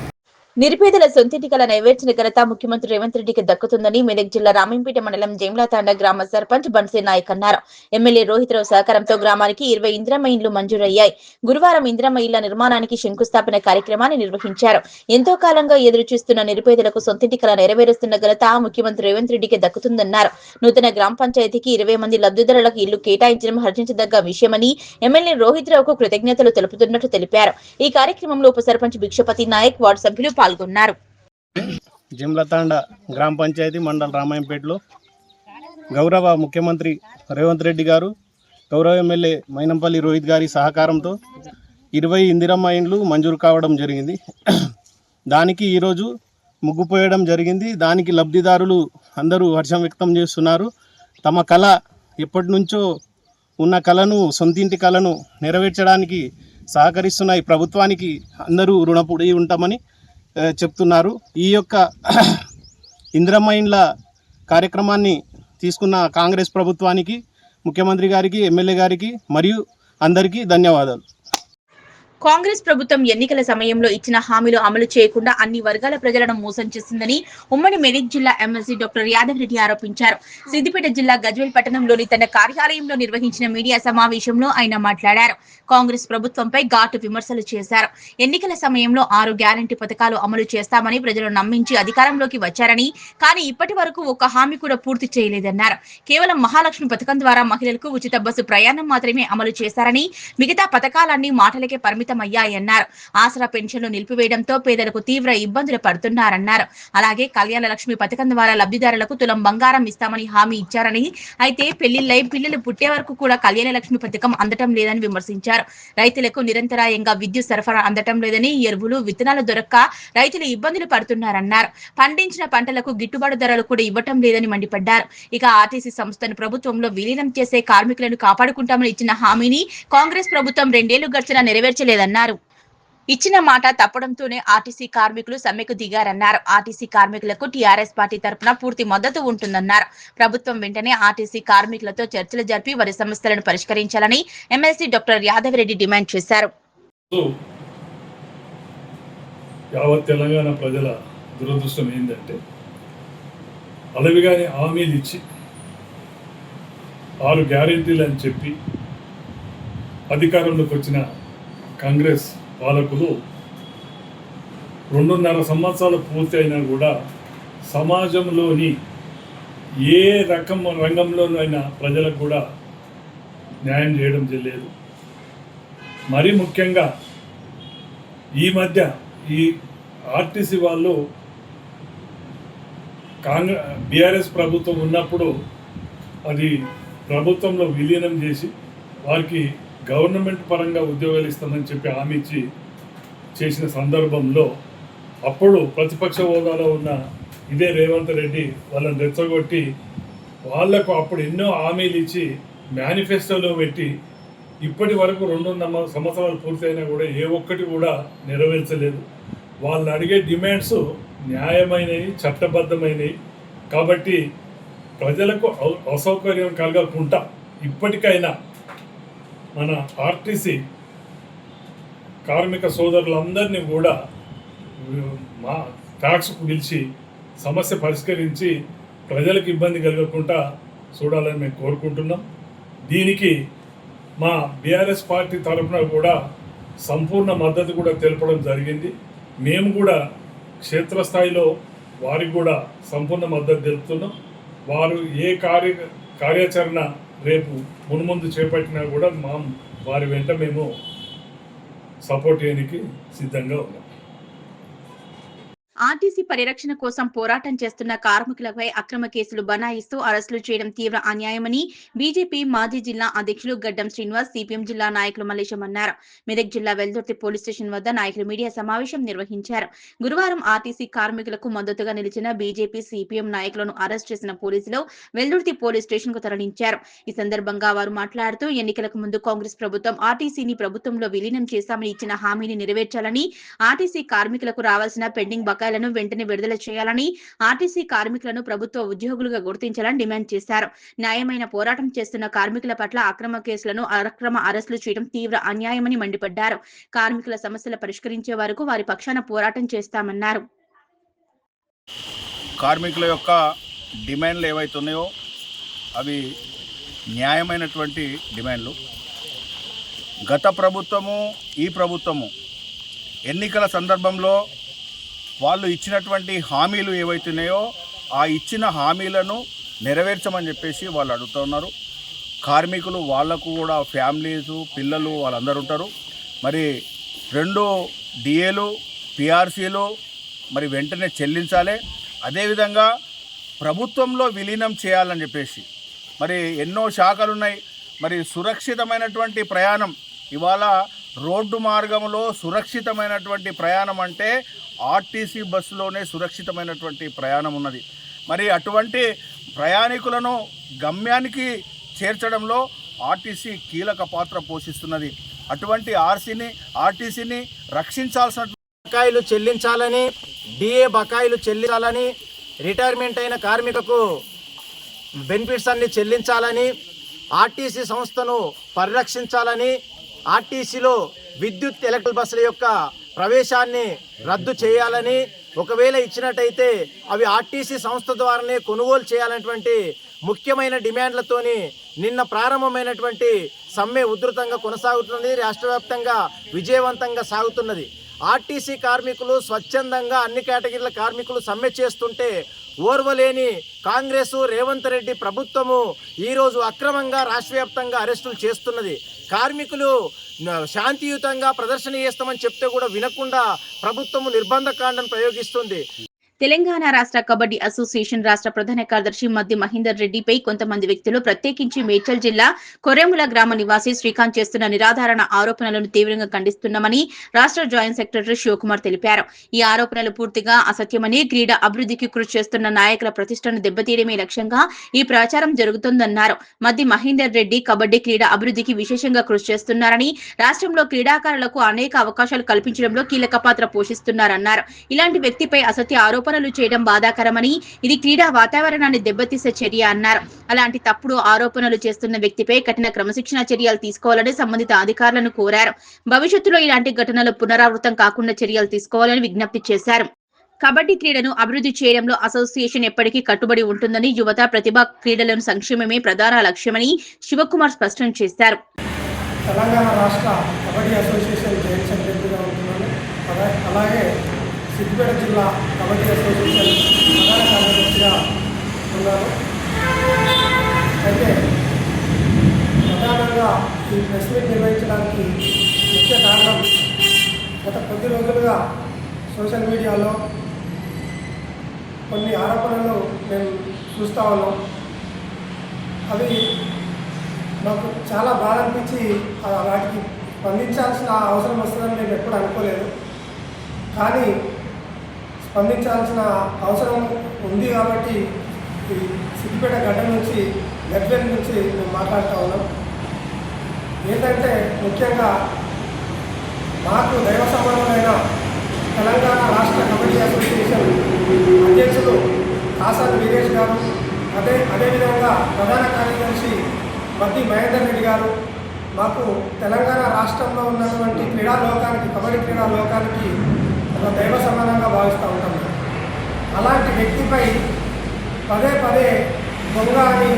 నిరుపేదల సొంతింటి కల నెరవేర్చిన ఘనత ముఖ్యమంత్రి రేవంత్ రెడ్డికి దక్కుతుందని మెదక్ జిల్లా రామేంపేట మండలం జేమ్లాతాండ గ్రామ సర్పంచ్ బన్సీ నాయక్ అన్నారు. ఎమ్మెల్యే రోహిత్ రావు సహకారంతో గ్రామానికి 20 ఇందిరమ్మ ఇండ్లు మంజూరయ్యాయి. గురువారం ఇందిరమ్మ ఇళ్ల నిర్మాణానికి శంకుస్థాపన కార్యక్రమాన్ని నిర్వహించారు. ఎంతో కాలంగా ఎదురుచూస్తున్న నిరుపేదలకు సొంతింటి కల నెరవేరుస్తున్న ఘనత ముఖ్యమంత్రి రేవంత్ రెడ్డికి దక్కుతుందన్నారు. నూతన గ్రామ పంచాయతీకి 20 మంది లబ్ధిదారులకు ఇల్లు కేటాయించడం హర్షించదగ్గ విషయమని ఎమ్మెల్యే రోహిత్ రావుకు కృతజ్ఞతలు తెలుపుతున్నట్టు తెలిపారు. ఈ కార్యక్రమంలో ఉప సర్పంచ్ భిక్షపతి నాయక్, వార్డు సభ్యులు పాల్గొన్నారు. జిమ్లతాండ గ్రామ పంచాయతీ మండల రామాయంపేటలో గౌరవ ముఖ్యమంత్రి రేవంత్ రెడ్డి గారు, గౌరవ ఎమ్మెల్యే మైనంపల్లి రోహిత్ గారి సహకారంతో 20 ఇందిరమ్మ ఇండ్లు మంజూరు కావడం జరిగింది. దానికి ఈరోజు ముగ్గుపోయడం జరిగింది. దానికి లబ్ధిదారులు అందరూ హర్షం వ్యక్తం చేస్తున్నారు. తమ కళ ఎప్పటి నుంచో ఉన్న కళను, సొంతింటి కళను నెరవేర్చడానికి సహకరిస్తున్న ఈ ప్రభుత్వానికి అందరూ రుణపడి ఉంటామని చెప్తున్నారు. ఈ యొక్క ఇందిరమ్మ ఇండ్ల కార్యక్రమాన్ని తీసుకున్న కాంగ్రెస్ ప్రభుత్వానికి, ముఖ్యమంత్రి గారికి, ఎమ్మెల్యే గారికి మరియు అందరికీ ధన్యవాదాలు. కాంగ్రెస్ ప్రభుత్వం ఎన్నికల సమయంలో ఇచ్చిన హామీలు అమలు చేయకుండా అన్ని వర్గాల ప్రజలను మోసం చేసిందని ఉమ్మడి మెదక్ జిల్లా ఎమ్మెల్సీ డాక్టర్ యాదవ్ రెడ్డి ఆరోపించారు. సిద్దిపేట జిల్లా గజ్వేల్ పట్టణంలోని తన కార్యాలయంలో నిర్వహించిన మీడియా సమావేశంలో ఆయన మాట్లాడారు. కాంగ్రెస్ ప్రభుత్వంపై ఘాటు విమర్శలు చేశారు. ఎన్నికల సమయంలో 6 గ్యారంటీ పథకాలు అమలు చేస్తామని ప్రజలు నమ్మించి అధికారంలోకి వచ్చారని, కానీ ఇప్పటి వరకు ఒక్క హామీ కూడా పూర్తి చేయలేదన్నారు. కేవలం మహాలక్ష్మి పథకం ద్వారా మహిళలకు ఉచిత బస్సు ప్రయాణం మాత్రమే అమలు చేశారని, మిగతా పథకాలన్నీ మాటలకే పరిమితమయ్యాయన్నారు. ఆసరా పెన్షన్లు నిలిపివేయడంతో పేదలకు తీవ్ర ఇబ్బందులు పడుతున్నారన్నారు. అలాగే కళ్యాణ లక్ష్మి పథకం ద్వారా లబ్ధిదారులకు తులం బంగారం ఇస్తామని హామీ ఇచ్చారని, అయితే పెళ్లిళ్లై పిల్లలు పుట్టే వరకు కూడా కళ్యాణ లక్ష్మి పథకం అందటం లేదని విమర్శించారు. రైతులకు నిరంతరాయంగా విద్యుత్ సరఫరా అందటం లేదని, ఎరువులు విత్తనాలు దొరక్క రైతులు ఇబ్బందులు పడుతున్నారన్నారు. పండించిన పంటలకు గిట్టుబాటు ధరలు కూడా ఇవ్వటం లేదని మండిపడ్డారు. ఇక ఆర్టీసీ సంస్థను ప్రభుత్వంలో విలీనం చేసే కార్మికులను కాపాడుకుంటామని ఇచ్చిన హామీని కాంగ్రెస్ ప్రభుత్వం 2 ఏళ్లు గడిచినా నెరవేర్చలేదన్నారు. ఇచ్చిన మాట తప్పడంతోనే ఆర్టీసీ కార్మికులు సమ్మెకు దిగారన్నారు. ఆర్టీసీ కార్మికులకు టీఆర్ఎస్ పార్టీ తరపున పూర్తి మద్దతు ఉంటుందన్నారు. ప్రభుత్వం వెంటనే ఆర్టీసీ కార్మికులతో చర్చలు జరిపి వారి సమస్యలను పరిష్కరించాలని MLC doctor Yadav Reddy demand చేశారు. యావత్ తెలంగాణ ప్రజల దురదృష్టం ఏంటంటే, అలవిగానే హామీలు ఇచ్చి 6 గ్యారెంటీలు అని చెప్పి అధికారంలోకి వచ్చిన కాంగ్రెస్ పాలకులు 2.5 సంవత్సరాలు పూర్తి అయినా కూడా సమాజంలోని ఏ రంగంలోనైనా ప్రజలకు కూడా న్యాయం చేయడం లేదు. మరీ ముఖ్యంగా ఈ మధ్య ఈ ఆర్టీసీ వాళ్ళు బీఆర్ఎస్ ప్రభుత్వం ఉన్నప్పుడు అది ప్రభుత్వంలో విలీనం చేసి వారికి గవర్నమెంట్ పరంగా ఉద్యోగాలు ఇస్తామని చెప్పి హామీ ఇచ్చి చేసిన సందర్భంలో అప్పుడు ప్రతిపక్ష హోదాలో ఉన్న ఇదే రేవంత్ రెడ్డి వాళ్ళని రెచ్చగొట్టి వాళ్లకు అప్పుడు ఎన్నో హామీలు ఇచ్చి మేనిఫెస్టోలో పెట్టి ఇప్పటి వరకు 2.5 సంవత్సరాలు పూర్తయినా కూడా ఏ ఒక్కటి కూడా నెరవేర్చలేదు. వాళ్ళు అడిగే డిమాండ్స్ న్యాయమైనవి, చట్టబద్ధమైనవి. కాబట్టి ప్రజలకు అసౌకర్యం కలగకుండా ఇప్పటికైనా మన ఆర్టీసీ కార్మిక సోదరులందరినీ కూడా మా ట్యాక్స్కు పిలిచి సమస్య పరిష్కరించి ప్రజలకు ఇబ్బంది కలగకుండా చూడాలని మేము కోరుకుంటున్నాం. దీనికి మా బీఆర్ఎస్ పార్టీ తరఫున కూడా సంపూర్ణ మద్దతు కూడా తెలపడం జరిగింది. మేము కూడా క్షేత్రస్థాయిలో వారికి కూడా సంపూర్ణ మద్దతు తెలుపుతున్నాం. వారు ఏ కార్యాచరణ రేపు మున్ముందు చేపట్టినా కూడా వారి వెంట మేము సపోర్ట్ చేయడానికి సిద్ధంగా ఉన్నాం. ఆర్టీసీ పరిరక్షణ కోసం పోరాటం చేస్తున్న కార్మికులపై అక్రమ కేసులు బనాయిస్తూ అరెస్టులు చేయడం తీవ్ర అన్యాయమని బీజేపీ మాజీ జిల్లా అధ్యక్షులు గడ్డం శ్రీనివాస్, సిపిఎం జిల్లా నాయకులు మల్లేశం అన్నారు. మెదక్ జిల్లా వెల్దుర్తి పోలీస్ స్టేషన్ వద్ద నాయకులు మీడియా సమావేశం నిర్వహించారు. గురువారం ఆర్టీసీ కార్మికులకు మద్దతుగా నిలిచిన బీజేపీ, సిపిఎం నాయకులను అరెస్ట్ చేసిన పోలీసులు వెల్దుర్తి పోలీస్ స్టేషన్ కు తరలించారు. ఈ సందర్భంగా వారు మాట్లాడుతూ ఎన్నికలకు ముందు కాంగ్రెస్ ప్రభుత్వం ఆర్టీసీని ప్రభుత్వంలో విలీనం చేశామని ఇచ్చిన హామీని నెరవేర్చాలని, ఆర్టీసీ కార్మికులకు రావాల్సిన పెండింగ్ బకాయిలను వెంటనే విడుదల చేయాలని, ఆర్టీసీ కార్మికులను ప్రభుత్వ ఉద్యోగులుగా గుర్తించాలని డిమాండ్ చేశారు. న్యాయమైన పోరాటం చేస్తున్న కార్మికుల పట్ల అక్రమ కేసులను, అక్రమ అరెస్టులు చేయడం తీవ్ర అన్యాయమని మండిపడ్డారు. కార్మికుల సమస్యలు పరిష్కరించే వరకు వారి పక్షాన పోరాటం చేస్తామన్నారు. కార్మికుల యొక్క డిమాండ్లు ఏవైతున్నాయో అవి న్యాయమైనటువంటి డిమాండ్లు. గత ప్రభుత్వము, ఈ ప్రభుత్వము ఎన్నికల సందర్భంలో వాళ్ళు ఇచ్చినటువంటి హామీలు ఏవైతున్నాయో ఆ ఇచ్చిన హామీలను నెరవేర్చమని చెప్పేసి వాళ్ళు అడుగుతున్నారు. కార్మికులు వాళ్లకు కూడా ఫ్యామిలీసు, పిల్లలు వాళ్ళందరూ ఉంటారు. మరి 2 డిఏలు, పిఆర్సీలు మరి వెంటనే చెల్లించాలి. అదేవిధంగా ప్రభుత్వంలో విలీనం చేయాలని చెప్పేసి మరి ఎన్నో శాఖలు ఉన్నాయి. మరి సురక్షితమైనటువంటి ప్రయాణం, ఇవాళ రోడ్డు మార్గంలో సురక్షితమైనటువంటి ప్రయాణం అంటే ఆర్టీసీ బస్సులోనే సురక్షితమైనటువంటి ప్రయాణం ఉన్నది. మరి అటువంటి ప్రయాణికులను గమ్యానికి చేర్చడంలో ఆర్టీసీ కీలక పాత్ర పోషిస్తున్నది. అటువంటి ఆర్టీసీని రక్షించాల్సిన బకాయిలు చెల్లించాలని, డిఏ బకాయిలు చెల్లించాలని, రిటైర్మెంట్ అయిన కార్మికులకు బెనిఫిట్స్ అన్ని చెల్లించాలని, ఆర్టీసీ సంస్థను పరిరక్షించాలని, ఆర్టీసీలో విద్యుత్ ఎలక్ట్రికల్ బస్సుల యొక్క ప్రవేశాన్ని రద్దు చేయాలని, ఒకవేళ ఇచ్చినట్టయితే అవి ఆర్టీసీ సంస్థ ద్వారానే కొనుగోలు చేయాలనేటువంటి ముఖ్యమైన డిమాండ్లతోని నిన్న ప్రారంభమైనటువంటి సమ్మె ఉధృతంగా కొనసాగుతున్నది. రాష్ట్ర వ్యాప్తంగా విజయవంతంగా సాగుతున్నది. ఆర్టీసీ కార్మికులు స్వచ్ఛందంగా అన్ని కేటగిరీల కార్మికులు సమ్మె చేస్తుంటే ఓర్వలేని కాంగ్రెస్ రేవంత్ రెడ్డి ప్రభుత్వము ఈరోజు అక్రమంగా రాష్ట్ర వ్యాప్తంగా అరెస్టులు చేస్తున్నది. కార్మికులు శాంతియుతంగా ప్రదర్శన చేస్తామని చెప్తే కూడా వినకుండా ప్రభుత్వము నిర్బంధకాండను ప్రయోగిస్తుంది. తెలంగాణ రాష్ట్ర కబడ్డీ అసోసియేషన్ రాష్ట్ర ప్రధాన కార్యదర్శి మద్ది మహేందర్ రెడ్డిపై కొంతమంది వ్యక్తులు, ప్రత్యేకించి మేడ్చల్ జిల్లా కొరెముల గ్రామ నివాసి శ్రీకాంత్ చేస్తున్న నిరాధారణ ఆరోపణలను తీవ్రంగా ఖండిస్తున్నామని రాష్ట్ర జాయింట్ సెక్రటరీ శివకుమార్ తెలిపారు. ఈ ఆరోపణలు పూర్తిగా అసత్యమని, క్రీడా అభివృద్ధికి కృషి చేస్తున్న నాయకుల ప్రతిష్టను దెబ్బతీయడమే లక్ష్యంగా ఈ ప్రచారం జరుగుతోందన్నారు. మద్ది మహేందర్ రెడ్డి కబడ్డీ క్రీడా అభివృద్ధికి విశేషంగా కృషి చేస్తున్నారని, రాష్ట్రంలో క్రీడాకారులకు అనేక అవకాశాలు కల్పించడంలో కీలక పాత్ర పోషిస్తున్నారన్నారు. ఇలాంటి వ్యక్తిపై అసత్య ఆరోపణలు చేయడం బాధాకరమని, ఇది క్రీడా వాతావరణాన్ని దెబ్బతీసే చర్య అన్నారు. అలాంటి తప్పుడు ఆరోపణలు చేస్తున్న వ్యక్తిపై కఠిన క్రమశిక్షణ చర్యలు తీసుకోవాలని సంబంధిత అధికారులను కోరారు. భవిష్యత్తులో ఇలాంటి ఘటనలు పునరావృతం కాకుండా చర్యలు తీసుకోవాలని విజ్ఞప్తి చేశారు. కబడ్డీ క్రీడను అభివృద్ధి చేయడంలో అసోసియేషన్ ఎప్పటికీ కట్టుబడి ఉంటుందని, యువత ప్రతిభా క్రీడలను సంక్షేమమే ప్రధాన లక్ష్యమని శివకుమార్ స్పష్టం చేశారు. తెలంగాణ రాష్ట్ర కబడ్డీ అసోసియేషన్ జాయింట్ సెక్రటరీగా ఉంటున్నాను. అలాగే సిద్దిపేట జిల్లా కబడ్డీ అసోసియేషన్ ప్రధాన కార్యదర్శిగా ఉన్నాను. అయితే ప్రధానంగా ఈ ప్రెస్ మీట్ నిర్వహించడానికి ముఖ్య కారణం, గత కొద్ది రోజులుగా సోషల్ మీడియాలో కొన్ని ఆరోపణలు మేము చూస్తూ ఉన్నాం. అవి నాకు చాలా బాధ అనిపించి వాటికి స్పందించాల్సిన అవసరం వస్తుందని నేను ఎప్పుడు అనుకోలేదు. కానీ స్పందించాల్సిన అవసరం ఉంది కాబట్టి ఈ సిద్దిపేట గడ్డ నుంచి గద్వేల్ నుంచి మేము మాట్లాడుతూ ఉన్నాం. ఏంటంటే ముఖ్యంగా మాకు దైవ సమానమైన తెలంగాణ రాష్ట్ర కబడ్డీ అసోసియేషన్ అధ్యక్షులు కాసాని వీరేష్ గారు, అదేవిధంగా ప్రధాన కార్యదర్శి మద్ది మహేందర్ రెడ్డి గారు మాకు తెలంగాణ రాష్ట్రంలో ఉన్నటువంటి క్రీడా లోకానికి, కబడ్డీ క్రీడా లోకానికి ఒక దైవ సమానంగా భావిస్తూ ఉంటాం. అలాంటి వ్యక్తిపై పదే పదే దొంగ అని,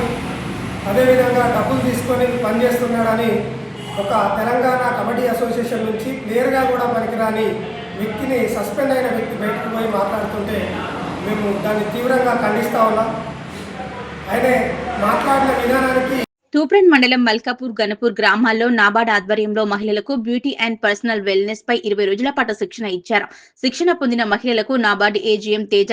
అదేవిధంగా డబ్బులు తీసుకొని పనిచేస్తున్నాడని ఒక తెలంగాణ కబడ్డీ అసోసియేషన్ నుంచి క్లియర్గా కూడా పనికిరాని వ్యక్తిని, సస్పెండ్ అయిన వ్యక్తి బయటకు పోయి మాట్లాడుతుంటే మేము దాన్ని తీవ్రంగా ఖండిస్తూ ఉన్నాం. ఆయన మాట్లాడిన విధానానికి తూప్రన్ మండలం మల్కాపూర్, గణపూర్ గ్రామాల్లో నాబార్డ్ ఆధ్వర్యంలో మహిళలకు బ్యూటీ అండ్ పర్సనల్ వెల్నెస్ పై 20 రోజుల పాటు శిక్షణ ఇచ్చారు. శిక్షణ పొందిన మహిళలకు నాబార్డ్ ఏజీఎం తేజ,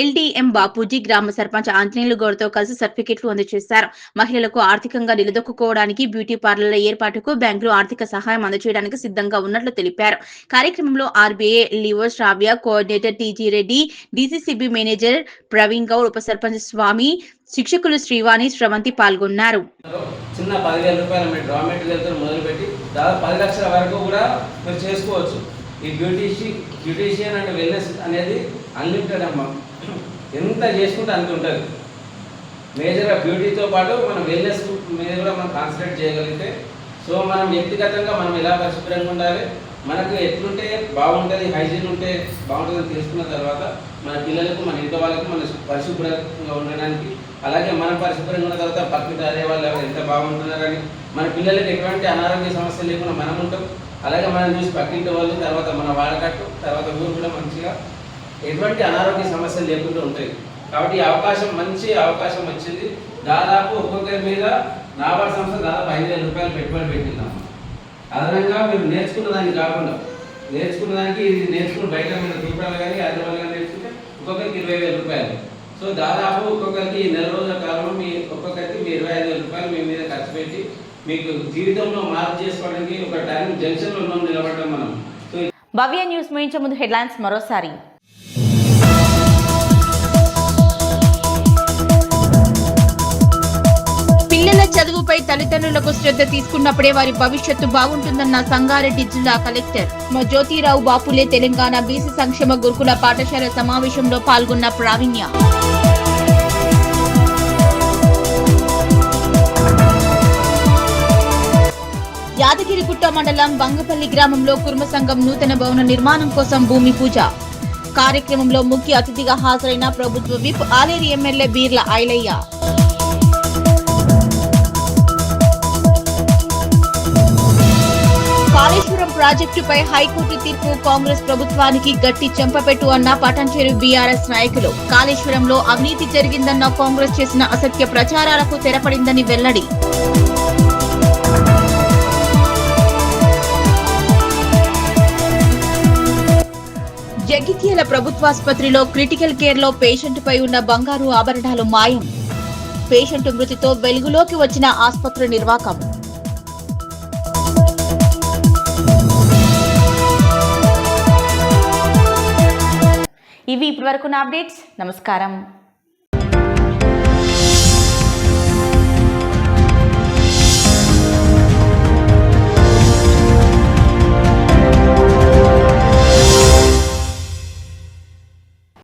ఎల్డీఎం బాపూజీ, గ్రామ సర్పంచ్ ఆంజనేయులు గౌడ్తో కలిసి సర్టిఫికెట్లు అందజేశారు. మహిళలకు ఆర్థికంగా నిలదొక్కుకోవడానికి బ్యూటీ పార్లర్ల ఏర్పాటుకు బ్యాంకులు ఆర్థిక సహాయం అందజేయడానికి సిద్ధంగా ఉన్నట్లు తెలిపారు. కార్యక్రమంలో ఆర్బీఐ లీవో Sravya, coordinator TG Reddy, DCCB manager Praveen Goud, ఉప సర్పంచ్ స్వామి, శిక్షకులు శ్రీవాణి, శ్రవంతి పాల్గొన్నారు. చిన్న 10,000 రూపాయల మీరు రా మెటీరియల్తో మొదలుపెట్టి దాదాపు 10 లక్షల వరకు కూడా మీరు చేసుకోవచ్చు. ఈ బ్యూటీషియన్ అండ్ వెల్నెస్ అనేది అన్లిమిటెడ్ అమ్మ, ఎంత చేసుకుంటే అంత ఉంటుంది. మేజర్గా బ్యూటీతో పాటు మనం వెల్నెస్ మీద కూడా మనం కాన్సన్ట్రేట్ చేయగలిగితే, సో మనం వ్యక్తిగతంగా మనం ఎలా పరిశుభ్రంగా ఉండాలి, మనకు ఎట్లుంటే బాగుంటుంది, హైజీన్ ఉంటే బాగుంటుందని తెలుసుకున్న తర్వాత మన పిల్లలకు, మన ఇంట్లో వాళ్ళకు మన పరిశుభ్రంగా ఉండడానికి, అలాగే మనం పరిశుభ్రంగా ఉన్న తర్వాత పక్కన అదే వాళ్ళు ఎంత బాగుంటున్నారని, మన పిల్లలకు ఎటువంటి అనారోగ్య సమస్యలు లేకుండా మనం ఉంటాం. అలాగే మనం చూసి పక్కింటి వాళ్ళు, తర్వాత మన వాడకట్టు, తర్వాత ఊరు కూడా మంచిగా ఎటువంటి అనారోగ్య సమస్యలు లేకుండా ఉంటాయి. కాబట్టి ఈ అవకాశం, మంచి అవకాశం వచ్చింది. దాదాపు ఒక్కొక్కరి మీద నాబార్డ్ సంస్థ దాదాపు 5,000 రూపాయలు పెట్టుబడి పెట్టిందాం. అదనంగా మీరు నేర్చుకున్న దానికి కాకుండా, నేర్చుకున్న దానికి ఇది నేర్చుకుని బయట మీద రూపాయలు కానీ 5 కానీ నేర్చుకుంటే ఒక్కొక్కరికి 20,000 రూపాయలు. సో దాదాపు ఒక్కొక్కరికి నెల రోజుల కాలంలో మీ ఒక్కొక్కరికి మీ 25,000 రూపాయలు మీ మీద ఖర్చు పెట్టి మీకు జీవితంలో మార్పు చేసుకోవడానికి ఒక టైం జంక్షన్లో ఉన్నాం, నిలబడ్డాం మనం. సో భవ్య న్యూస్ ముగించే ముందు హెడ్లైన్స్ మరోసారి. పిల్లల చదువుపై తల్లిదండ్రులకు శ్రద్ధ తీసుకున్నప్పుడే వారి భవిష్యత్తు బాగుంటుందన్న సంగారెడ్డి జిల్లా కలెక్టర్ జ్యోతిరావు బాపులే. తెలంగాణ బీసీ సంక్షేమ గురుకుల పాఠశాల సమావేశంలో పాల్గొన్న ప్రావీణ్య. యాదగిరిగుట్ట మండలం బంగపల్లి గ్రామంలో కుర్మ సంఘం నూతన భవన నిర్మాణం కోసం భూమి పూజ. కార్యక్రమంలో ముఖ్య అతిథిగా హాజరైన ప్రభుత్వ విప్ ఆలేరు ఎమ్మెల్యే బీర్ల ఐలయ్య. కాళేశ్వరం ప్రాజెక్టుపై హైకోర్టు తీర్పు కాంగ్రెస్ ప్రభుత్వానికి గట్టి చెంపపెట్టు అన్న పటాన్చెరు బీఆర్ఎస్ నాయకులు. కాళేశ్వరంలో అవినీతి జరిగిందన్న కాంగ్రెస్ చేసిన అసత్య ప్రచారాలకు తెరపడిందని వెల్లడి. జగిత్యాల ప్రభుత్వాసుపత్రిలో క్రిటికల్ కేర్ లో పేషెంట్ పై ఉన్న బంగారు ఆభరణాలు మాయం. పేషెంట్ మృతితో వెలుగులోకి వచ్చిన ఆసుపత్రి నిర్వాకం. ఇవి ఇప్పటివరకున్న అప్డేట్స్. నమస్కారం.